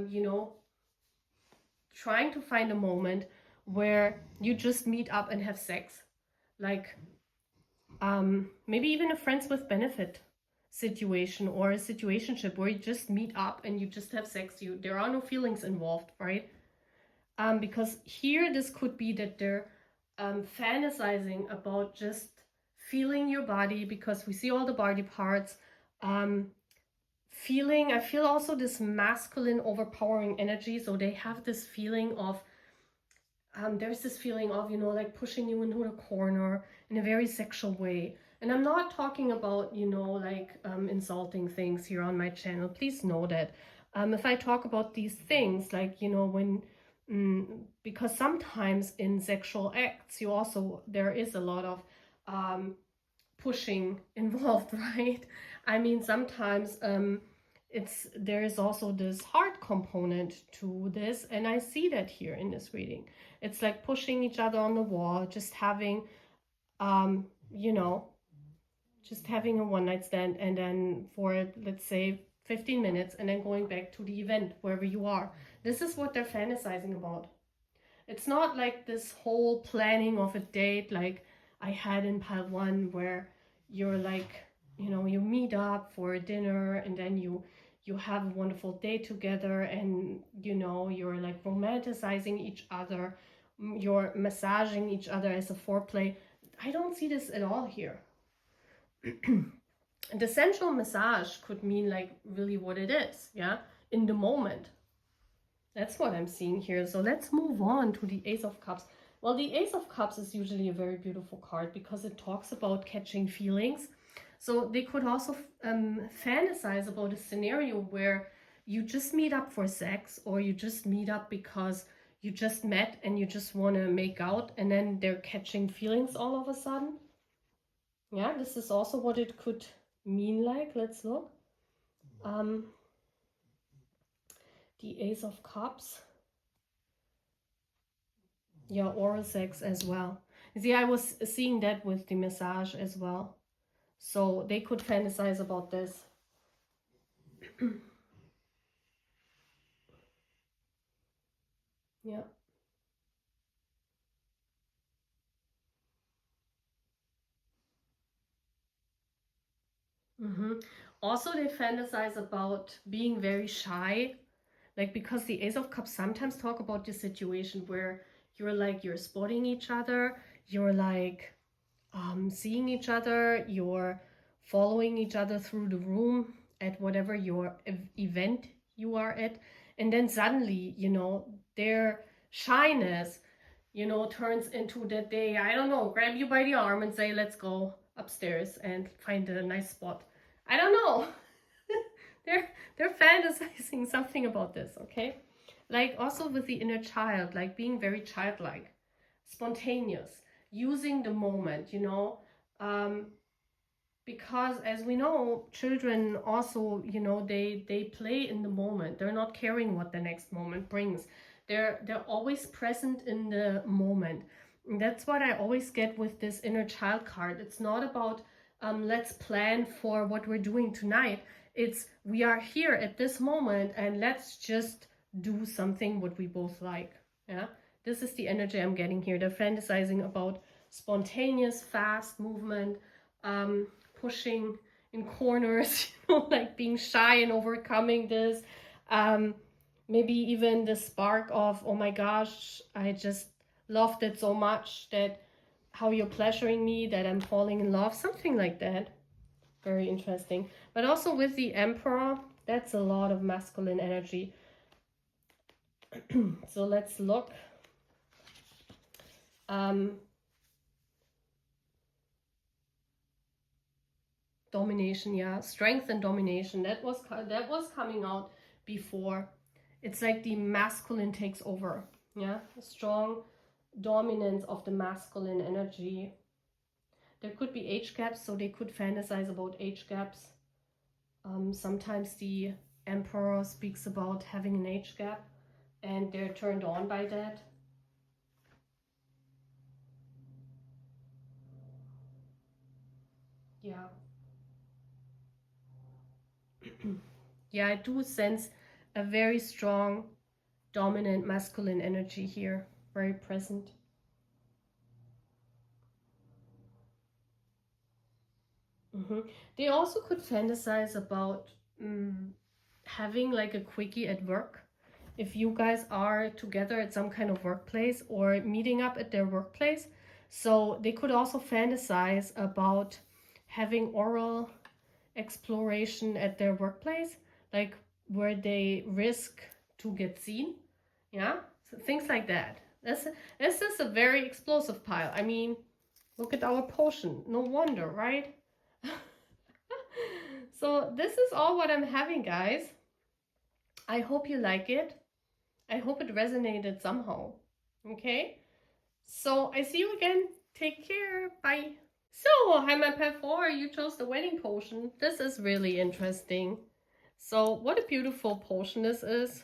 you know, trying to find a moment where you just meet up and have sex. Like, maybe even a friends with benefit situation, or a situationship where you just meet up and you just have sex. There are no feelings involved, right? Because here this could be that they're fantasizing about just feeling your body, because we see all the body parts. I feel also this masculine overpowering energy. So they have this feeling of, there's this feeling of, you know, like pushing you into the corner in a very sexual way. And I'm not talking about, you know, like insulting things here on my channel. Please know that. If I talk about these things, like, you know, when, because sometimes in sexual acts, there is a lot of pushing involved, right? I mean, sometimes there is also this heart component to this, and I see that here in this reading. It's like pushing each other on the wall, just having, you know, just having a one night stand, and then for, let's say, 15 minutes, and then going back to the event wherever you are. This is what they're fantasizing about. It's not like this whole planning of a date like I had in pile one, where you're like, you know, you meet up for dinner, and then you have a wonderful day together, and, you know, you're like romanticizing each other, you're massaging each other as a foreplay. I don't see this at all here. The sensual massage could mean like really what it is, yeah, in the moment. That's what I'm seeing here. So let's move on to the Ace of Cups. Well, the Ace of Cups is usually a very beautiful card because it talks about catching feelings. So they could also fantasize about a scenario where you just meet up for sex, or you just meet up because you just met and you just want to make out, and then they're catching feelings all of a sudden. Yeah, this is also what it could mean like. Let's look. The Ace of Cups. Yeah, oral sex as well. See, I was seeing that with the massage as well. So they could fantasize about this. Yeah. Also, they fantasize about being very shy. Like, because the Ace of Cups sometimes talk about this situation where you're spotting each other, you're like seeing each other, you're following each other through the room at whatever your event you are at, and then suddenly, you know, their shyness, you know, turns into that they, I don't know, grab you by the arm and say, let's go upstairs and find a nice spot. I don't know. they're fantasizing something about this, okay? Like also with the inner child, like being very childlike, spontaneous, using the moment, you know, because as we know, children also, you know, they play in the moment. They're not caring what the next moment brings. They're always present in the moment. And that's what I always get with this inner child card. It's not about let's plan for what we're doing tonight. It's we are here at this moment and let's just do something what we both like. Yeah, this is the energy I'm getting here. They're fantasizing about spontaneous, fast movement, pushing in corners, you know, like being shy and overcoming this. Maybe even the spark of, oh my gosh, I just loved it so much that how you're pleasuring me, that I'm falling in love, something like that. Very interesting. But also with the Emperor, that's a lot of masculine energy. So let's look. Domination, yeah, strength and domination. That was coming out before. It's like the masculine takes over. Yeah, strong dominance of the masculine energy. There could be age gaps, so they could fantasize about age gaps. Sometimes the emperor speaks about having an age gap and they're turned on by that. Yeah. Yeah, I do sense a very strong dominant masculine energy here, very present. They also could fantasize about having like a quickie at work. If you guys are together at some kind of workplace or meeting up at their workplace, so they could also fantasize about having oral exploration at their workplace, like where they risk to get seen. Yeah, so things like that. This is a very explosive pile. I mean, look at our potion. No wonder, right? So this is all what I'm having, guys. I hope you like it. I hope it resonated somehow. Okay? So I see you again. Take care. Bye. So, hi my pet 4, you chose the wedding potion. This is really interesting. So, what a beautiful potion this is.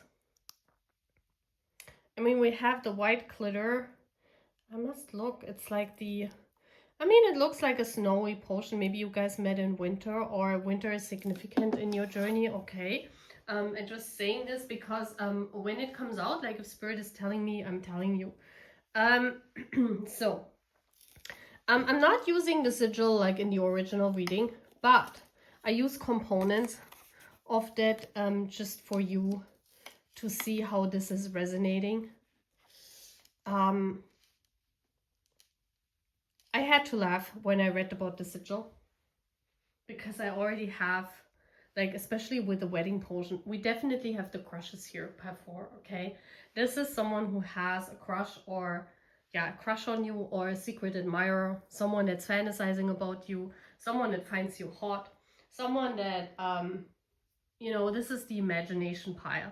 I mean, we have the white glitter. I must look. It's like the... I mean, it looks like a snowy potion. Maybe you guys met in winter, or winter is significant in your journey. Okay. I'm just saying this because when it comes out, like if Spirit is telling me, I'm telling you. So, I'm not using the sigil like in the original reading, but I use components of that just for you to see how this is resonating. I had to laugh when I read about the sigil because I already have, like, especially with the wedding potion, we definitely have the crushes here, part 4, okay? This is someone who has a crush or, yeah, a crush on you, or a secret admirer, someone that's fantasizing about you, someone that finds you hot, someone that, you know, this is the imagination pile.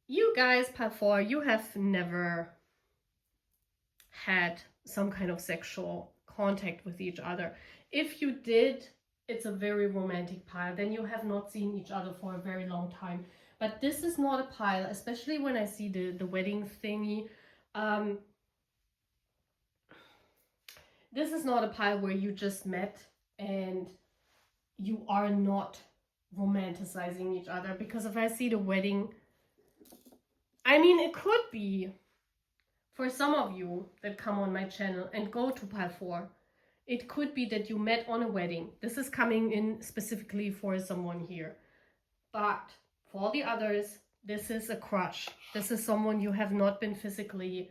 You guys, part 4, you have never had some kind of sexual contact with each other. If you did, it's a very romantic pile. Then you have not seen each other for a very long time. But this is not a pile, especially when I see the wedding thingy. This is not a pile where you just met and you are not romanticizing each other. Because if I see the wedding, I mean, it could be for some of you that come on my channel and go to pile 4. It could be that you met on a wedding. This is coming in specifically for someone here. But for the others, this is a crush. This is someone you have not been physically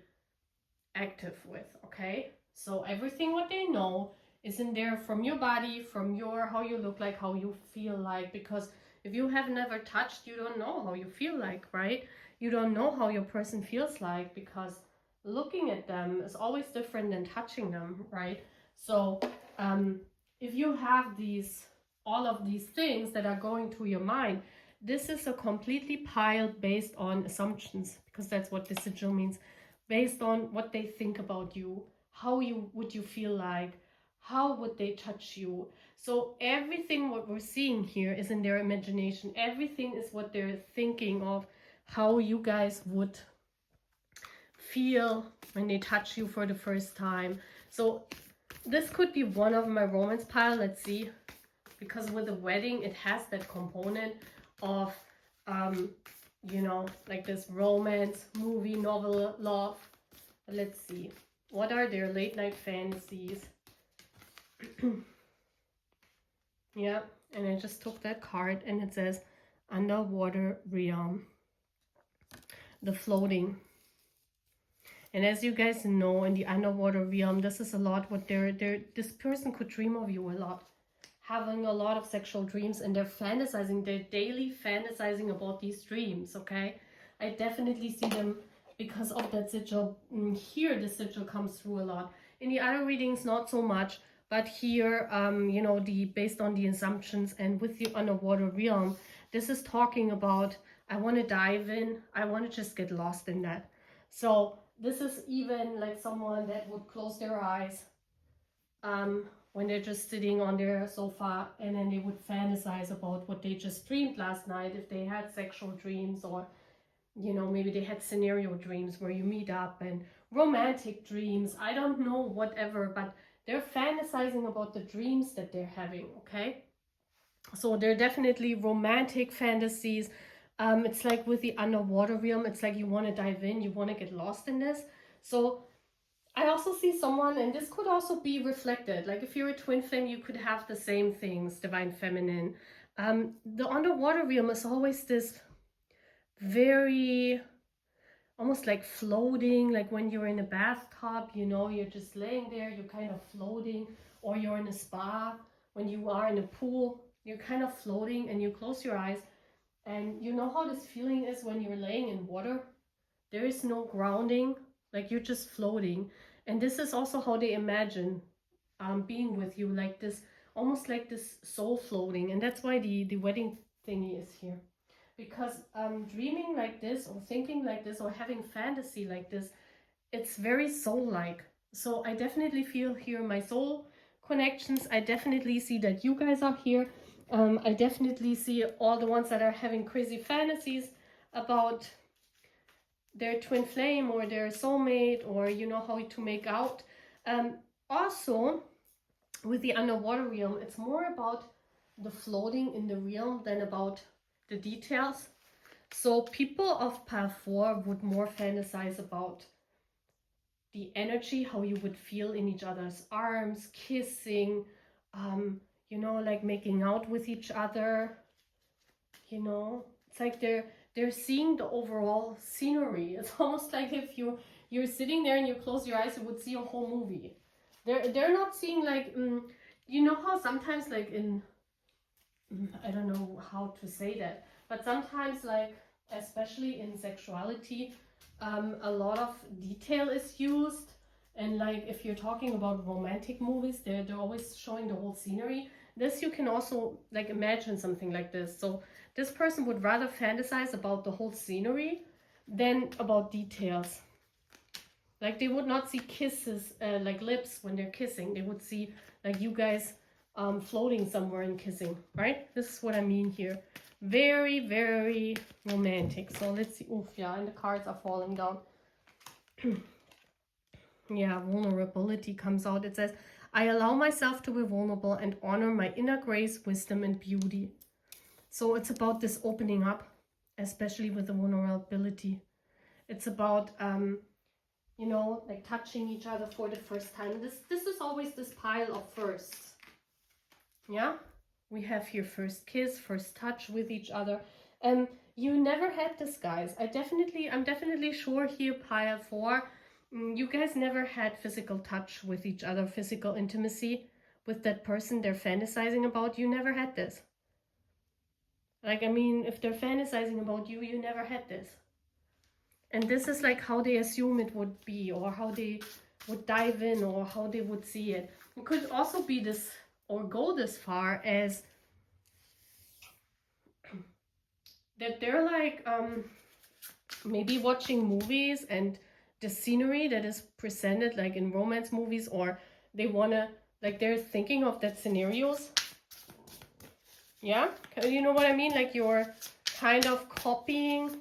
active with, okay? So everything what they know is in there from your body, from your, how you look like, how you feel like. Because if you have never touched, you don't know how you feel like, right? You don't know how your person feels like, because looking at them is always different than touching them, right? So if you have all of these things that are going through your mind, this is a completely piled based on assumptions, because that's what the sigil means, based on what they think about you, how would you feel like, how would they touch you. So everything what we're seeing here is in their imagination. Everything is what they're thinking of, how you guys would feel when they touch you for the first time. So this could be one of my romance pile. Let's see, because with the wedding it has that component of you know, like this romance movie novel love. Let's see, what are their late night fantasies? Yeah, and I just took that card and it says underwater realm, the floating. And as you guys know, in the underwater realm, this is a lot what this person could dream of you a lot, having a lot of sexual dreams, and they're fantasizing, they're daily fantasizing about these dreams, okay? I definitely see them because of that sigil. Here the sigil comes through a lot. In the other readings, not so much, but here, you know, based on the assumptions and with the underwater realm, this is talking about, I want to dive in, I want to just get lost in that. So this is even like someone that would close their eyes when they're just sitting on their sofa, and then they would fantasize about what they just dreamed last night, if they had sexual dreams, or you know, maybe they had scenario dreams where you meet up, and romantic dreams, I don't know, whatever, but they're fantasizing about the dreams that they're having, okay? So they're definitely romantic fantasies. It's like with the underwater realm, it's like you want to dive in, you want to get lost in this. So I also see someone, and this could also be reflected, like if you're a twin flame, you could have the same things, divine feminine. The underwater realm is always this very, almost like floating, like when you're in a bathtub, you know, you're just laying there, you're kind of floating, or you're in a spa, when you are in a pool, you're kind of floating, and you close your eyes, and you know how this feeling is when you're laying in water? There is no grounding, like you're just floating. And this is also how they imagine being with you, like this, almost like this soul floating. And that's why the wedding thingy is here. Because dreaming like this, or thinking like this, or having fantasy like this, it's very soul-like. So I definitely feel here my soul connections. I definitely see that you guys are here. I definitely see all the ones that are having crazy fantasies about their twin flame or their soulmate, or you know how to make out. Also, with the underwater realm, it's more about the floating in the realm than about the details. So people of path 4 would more fantasize about the energy, how you would feel in each other's arms, kissing, you know, like making out with each other, you know. It's like they're seeing the overall scenery. It's almost like if you're sitting there and you close your eyes, you would see a whole movie. They're not seeing like you know how sometimes like in I don't know how to say that, but sometimes like especially in sexuality, a lot of detail is used, and like if you're talking about romantic movies, they're always showing the whole scenery. This you can also like imagine something like this. So this person would rather fantasize about the whole scenery than about details. Like they would not see kisses, like lips when they're kissing. They would see like you guys floating somewhere and kissing, right? This is what I mean here. Very, very romantic. So let's see. Oof, yeah, and the cards are falling down. Yeah, vulnerability comes out. It says, I allow myself to be vulnerable and honor my inner grace, wisdom, and beauty. So it's about this opening up, especially with the vulnerability. It's about you know, like touching each other for the first time. This is always this pile of firsts. Yeah, we have here first kiss, first touch with each other. You never had this, guys. I'm definitely sure here, pile 4, you guys never had physical touch with each other, physical intimacy with that person they're fantasizing about. You never had this. Like, I mean, if they're fantasizing about you, you never had this. And this is like how they assume it would be, or how they would dive in, or how they would see it. It could also be this, or go this far as that they're like maybe watching movies, and the scenery that is presented like in romance movies, or they wanna, like they're thinking of that scenarios. Yeah, you know what I mean? Like you're kind of copying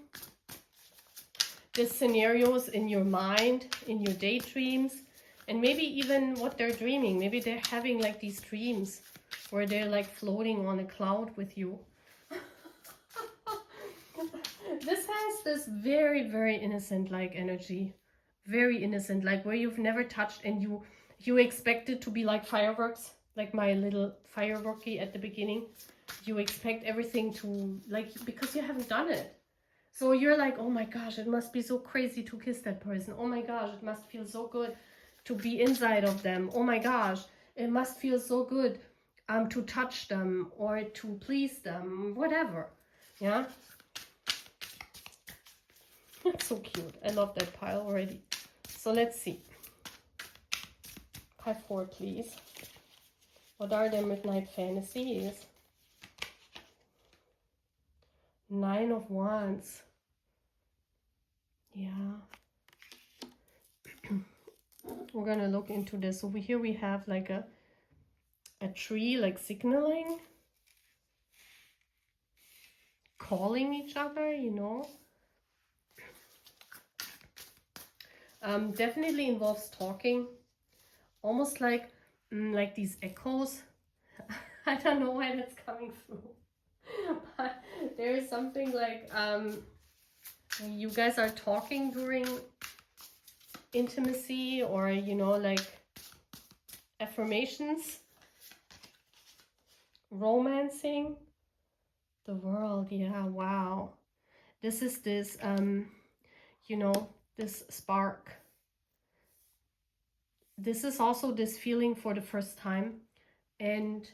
the scenarios in your mind, in your daydreams, and maybe even what they're dreaming. Maybe they're having like these dreams where they're like floating on a cloud with you. This has this very, very innocent like energy. Very innocent, like where you've never touched, and you expect it to be like fireworks, like my little fireworky at the beginning. You expect everything to, like, because you haven't done it. So you're like, oh my gosh, it must be so crazy to kiss that person. Oh my gosh, it must feel so good to be inside of them. Oh my gosh, it must feel so good to touch them or to please them, whatever. Yeah. It's so cute. I love that pile already. So let's see. Pile 4, please. What are their midnight fantasies? 9 of Wands. Yeah. We're gonna look into this. Over here we have like a tree, like signaling, calling each other, you know. Definitely involves talking, almost like these echoes. I don't know why that's coming through, but there is something like you guys are talking during intimacy, or you know, like affirmations, romancing the world. Yeah, wow. This is this you know, this spark. This is also this feeling for the first time. And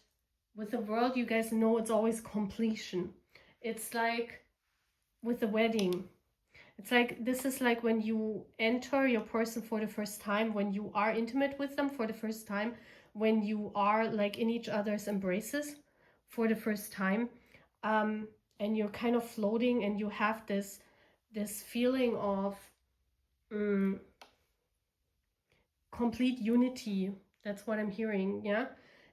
with the world, you guys know it's always completion. It's like with the wedding. It's like, this is like when you enter your person for the first time, when you are intimate with them for the first time, when you are like in each other's embraces for the first time, and you're kind of floating, and you have this feeling of complete unity. That's what I'm hearing. Yeah,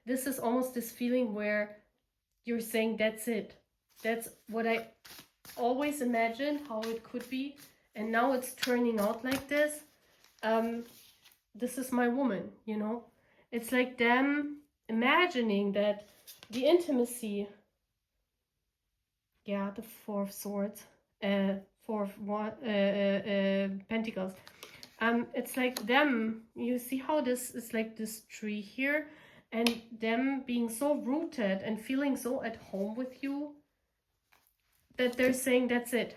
this is almost this feeling where you're saying, that's it. That's what I always imagined how it could be, and now it's turning out like this. This is my woman, you know. It's like them imagining that the intimacy, yeah, the Four of Swords, Pentacles. It's like them, you see how this is like this tree here, and them being so rooted and feeling so at home with you that they're saying, that's it.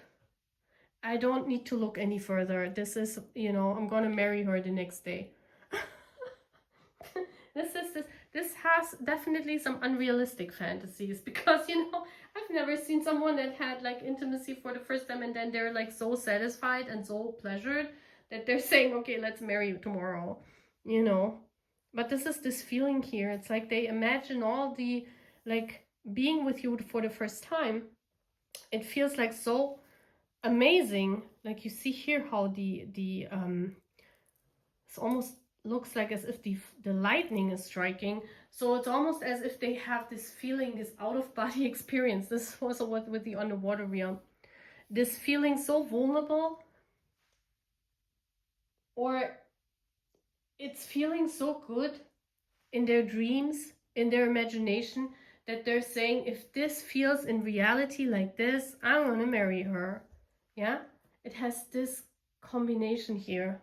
I don't need to look any further. This is, you know, I'm gonna marry her the next day. This has definitely some unrealistic fantasies, because, you know, I've never seen someone that had like intimacy for the first time and then they're like so satisfied and so pleasured that they're saying, okay, let's marry tomorrow, you know. But this is this feeling here. It's like they imagine all the, like, being with you for the first time. It feels like so amazing. Like you see here how the it's almost looks like as if the lightning is striking. So it's almost as if they have this feeling, this out of body experience. This was also what with the underwater realm. This feeling so vulnerable, or it's feeling so good in their dreams, in their imagination, that they're saying, if this feels in reality like this, I'm gonna marry her. Yeah, it has this combination here.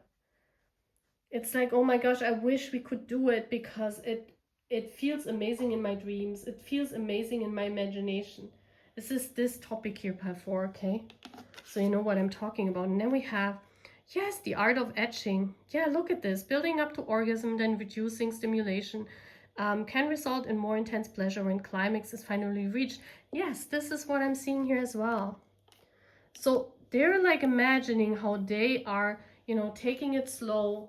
It's like, oh my gosh, I wish we could do it, because it feels amazing in my dreams. It feels amazing in my imagination. This is this topic here, part 4, okay? So you know what I'm talking about. And then we have, yes, the art of etching. Yeah, look at this. Building up to orgasm, then reducing stimulation can result in more intense pleasure when climax is finally reached. Yes, this is what I'm seeing here as well. So they're like imagining how they are, you know, taking it slow,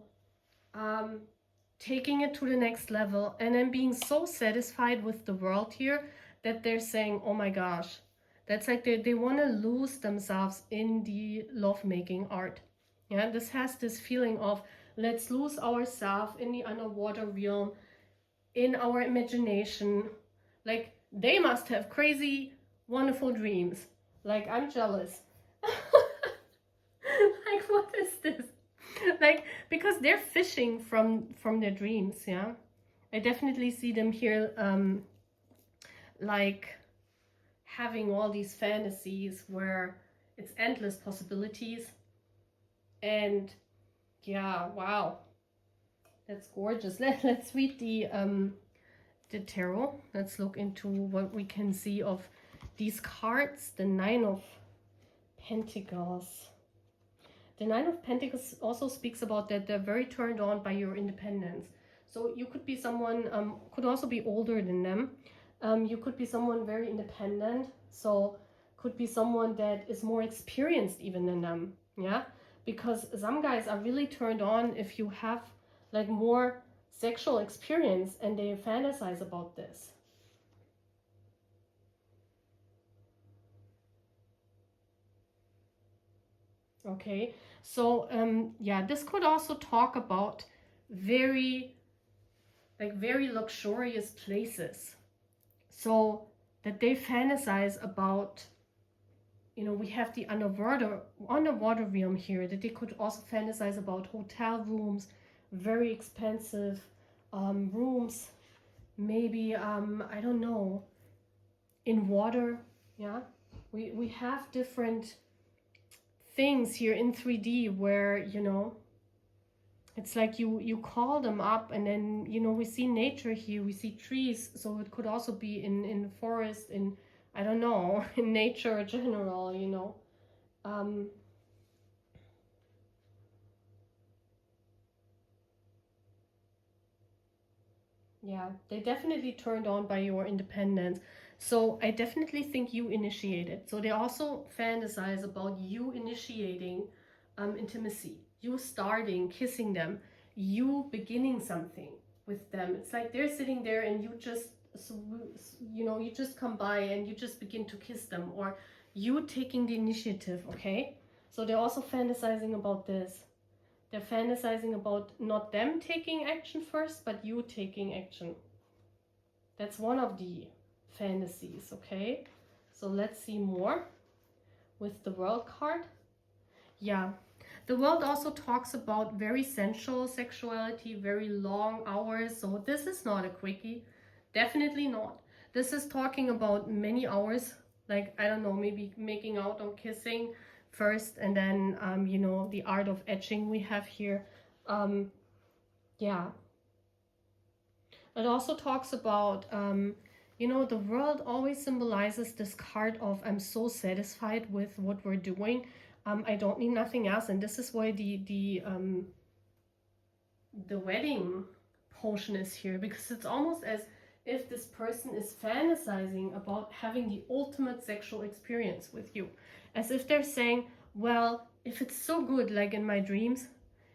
taking it to the next level, and then being so satisfied with the world here that they're saying, oh my gosh, that's like they want to lose themselves in the lovemaking art. Yeah, this has this feeling of, let's lose ourselves in the underwater realm, in our imagination. Like, they must have crazy wonderful dreams. Like, I'm jealous. Like, what is this? Like, because they're fishing from their dreams. Yeah, I definitely see them here, like having all these fantasies where it's endless possibilities. And yeah, wow, that's gorgeous. Let's read the tarot. Let's look into what we can see of these cards. The Nine of Pentacles. The Nine of Pentacles also speaks about that they're very turned on by your independence. So you could be someone, could also be older than them. You could be someone very independent. So could be someone that is more experienced even than them. Yeah, because some guys are really turned on if you have like more sexual experience and they fantasize about this. Okay, so yeah, this could also talk about very, like very luxurious places. So that they fantasize about, you know, we have the underwater realm here, that they could also fantasize about hotel rooms, very expensive rooms, maybe, I don't know, in water. Yeah, we have different things here in 3D where, you know, it's like you call them up, and then, you know, we see nature here, we see trees, so it could also be in forest, in, I don't know, in nature in general, you know. Yeah, they definitely turned on by your independence. So I definitely think you initiated. So they also fantasize about you initiating intimacy, you starting, kissing them, you beginning something with them. It's like they're sitting there and you just, you know, you just come by and you just begin to kiss them, or you taking the initiative, okay? So they're also fantasizing about this. They're fantasizing about not them taking action first, but you taking action. That's one of the fantasies, okay? So let's see more with the World card. Yeah, the World also talks about very sensual sexuality, very long hours. So this is not a quickie, definitely not. This is talking about many hours, like, I don't know, maybe making out or kissing first, and then, you know, the art of etching we have here. Yeah. It also talks about, you know, the World always symbolizes this card of, I'm so satisfied with what we're doing. I don't need nothing else. And this is why the wedding potion is here, because it's almost as if this person is fantasizing about having the ultimate sexual experience with you, as if they're saying, well, if it's so good like in my dreams,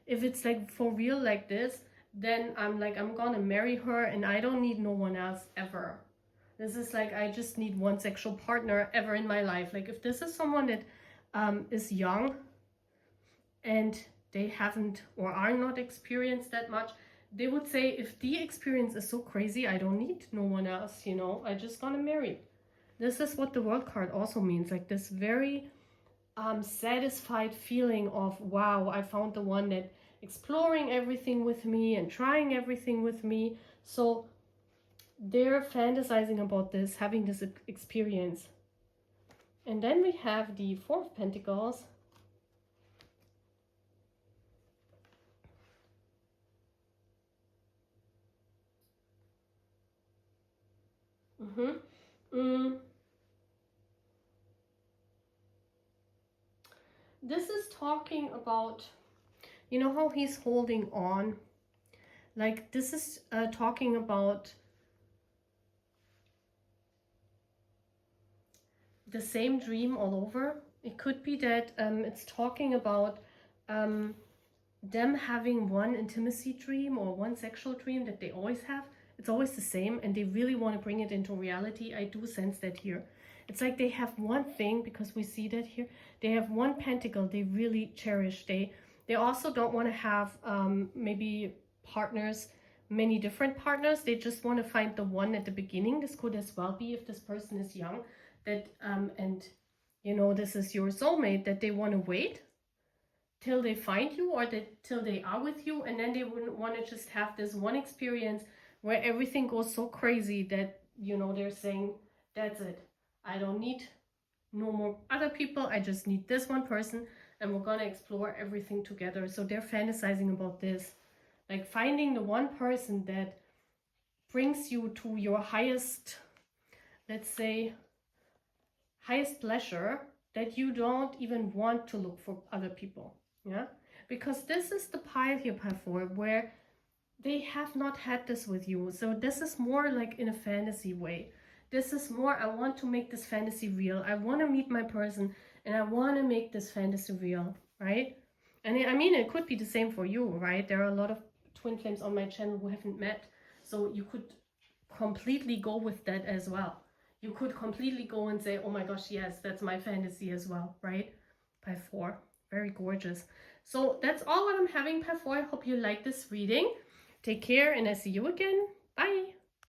if it's like for real like this, then I'm gonna marry her and I don't need no one else ever. This is like, I just need one sexual partner ever in my life. Like, if this is someone that is young and they haven't or are not experienced that much, they would say, if the experience is so crazy, I don't need no one else, you know, I just gonna marry. This is what the World card also means, like this very satisfied feeling of, wow, I found the one that exploring everything with me and trying everything with me. So they're fantasizing about this, having this experience. And then we have the Four of Pentacles. This is talking about, you know how he's holding on? Like, this is talking about the same dream all over. It could be that it's talking about them having one intimacy dream or one sexual dream that they always have. It's always the same, and they really want to bring it into reality. I do sense that here. It's like they have one thing, because we see that here. They have one pentacle they really cherish. They also don't want to have maybe partners, many different partners. They just want to find the one at the beginning. This could as well be, if this person is young, that and you know, this is your soulmate, that they want to wait till they find you, or till they are with you, and then they wouldn't want to just have this one experience where everything goes so crazy that, you know, they're saying, that's it, I don't need no more other people, I just need this one person, and we're gonna explore everything together. So they're fantasizing about this, like finding the one person that brings you to your highest, let's say, highest pleasure, that you don't even want to look for other people. Yeah, because this is the pile here, pile 4, where they have not had this with you. So this is more like in a fantasy way. This is more, I want to make this fantasy real. I want to meet my person and I want to make this fantasy real, right? And I mean, it could be the same for you, right? There are a lot of twin flames on my channel who haven't met. So you could completely go with that as well. You could completely go and say, oh my gosh, yes, that's my fantasy as well, right? Pile 4. Very gorgeous. So that's all what I'm having, pile 4. I hope you like this reading. Take care and I see you again. Bye.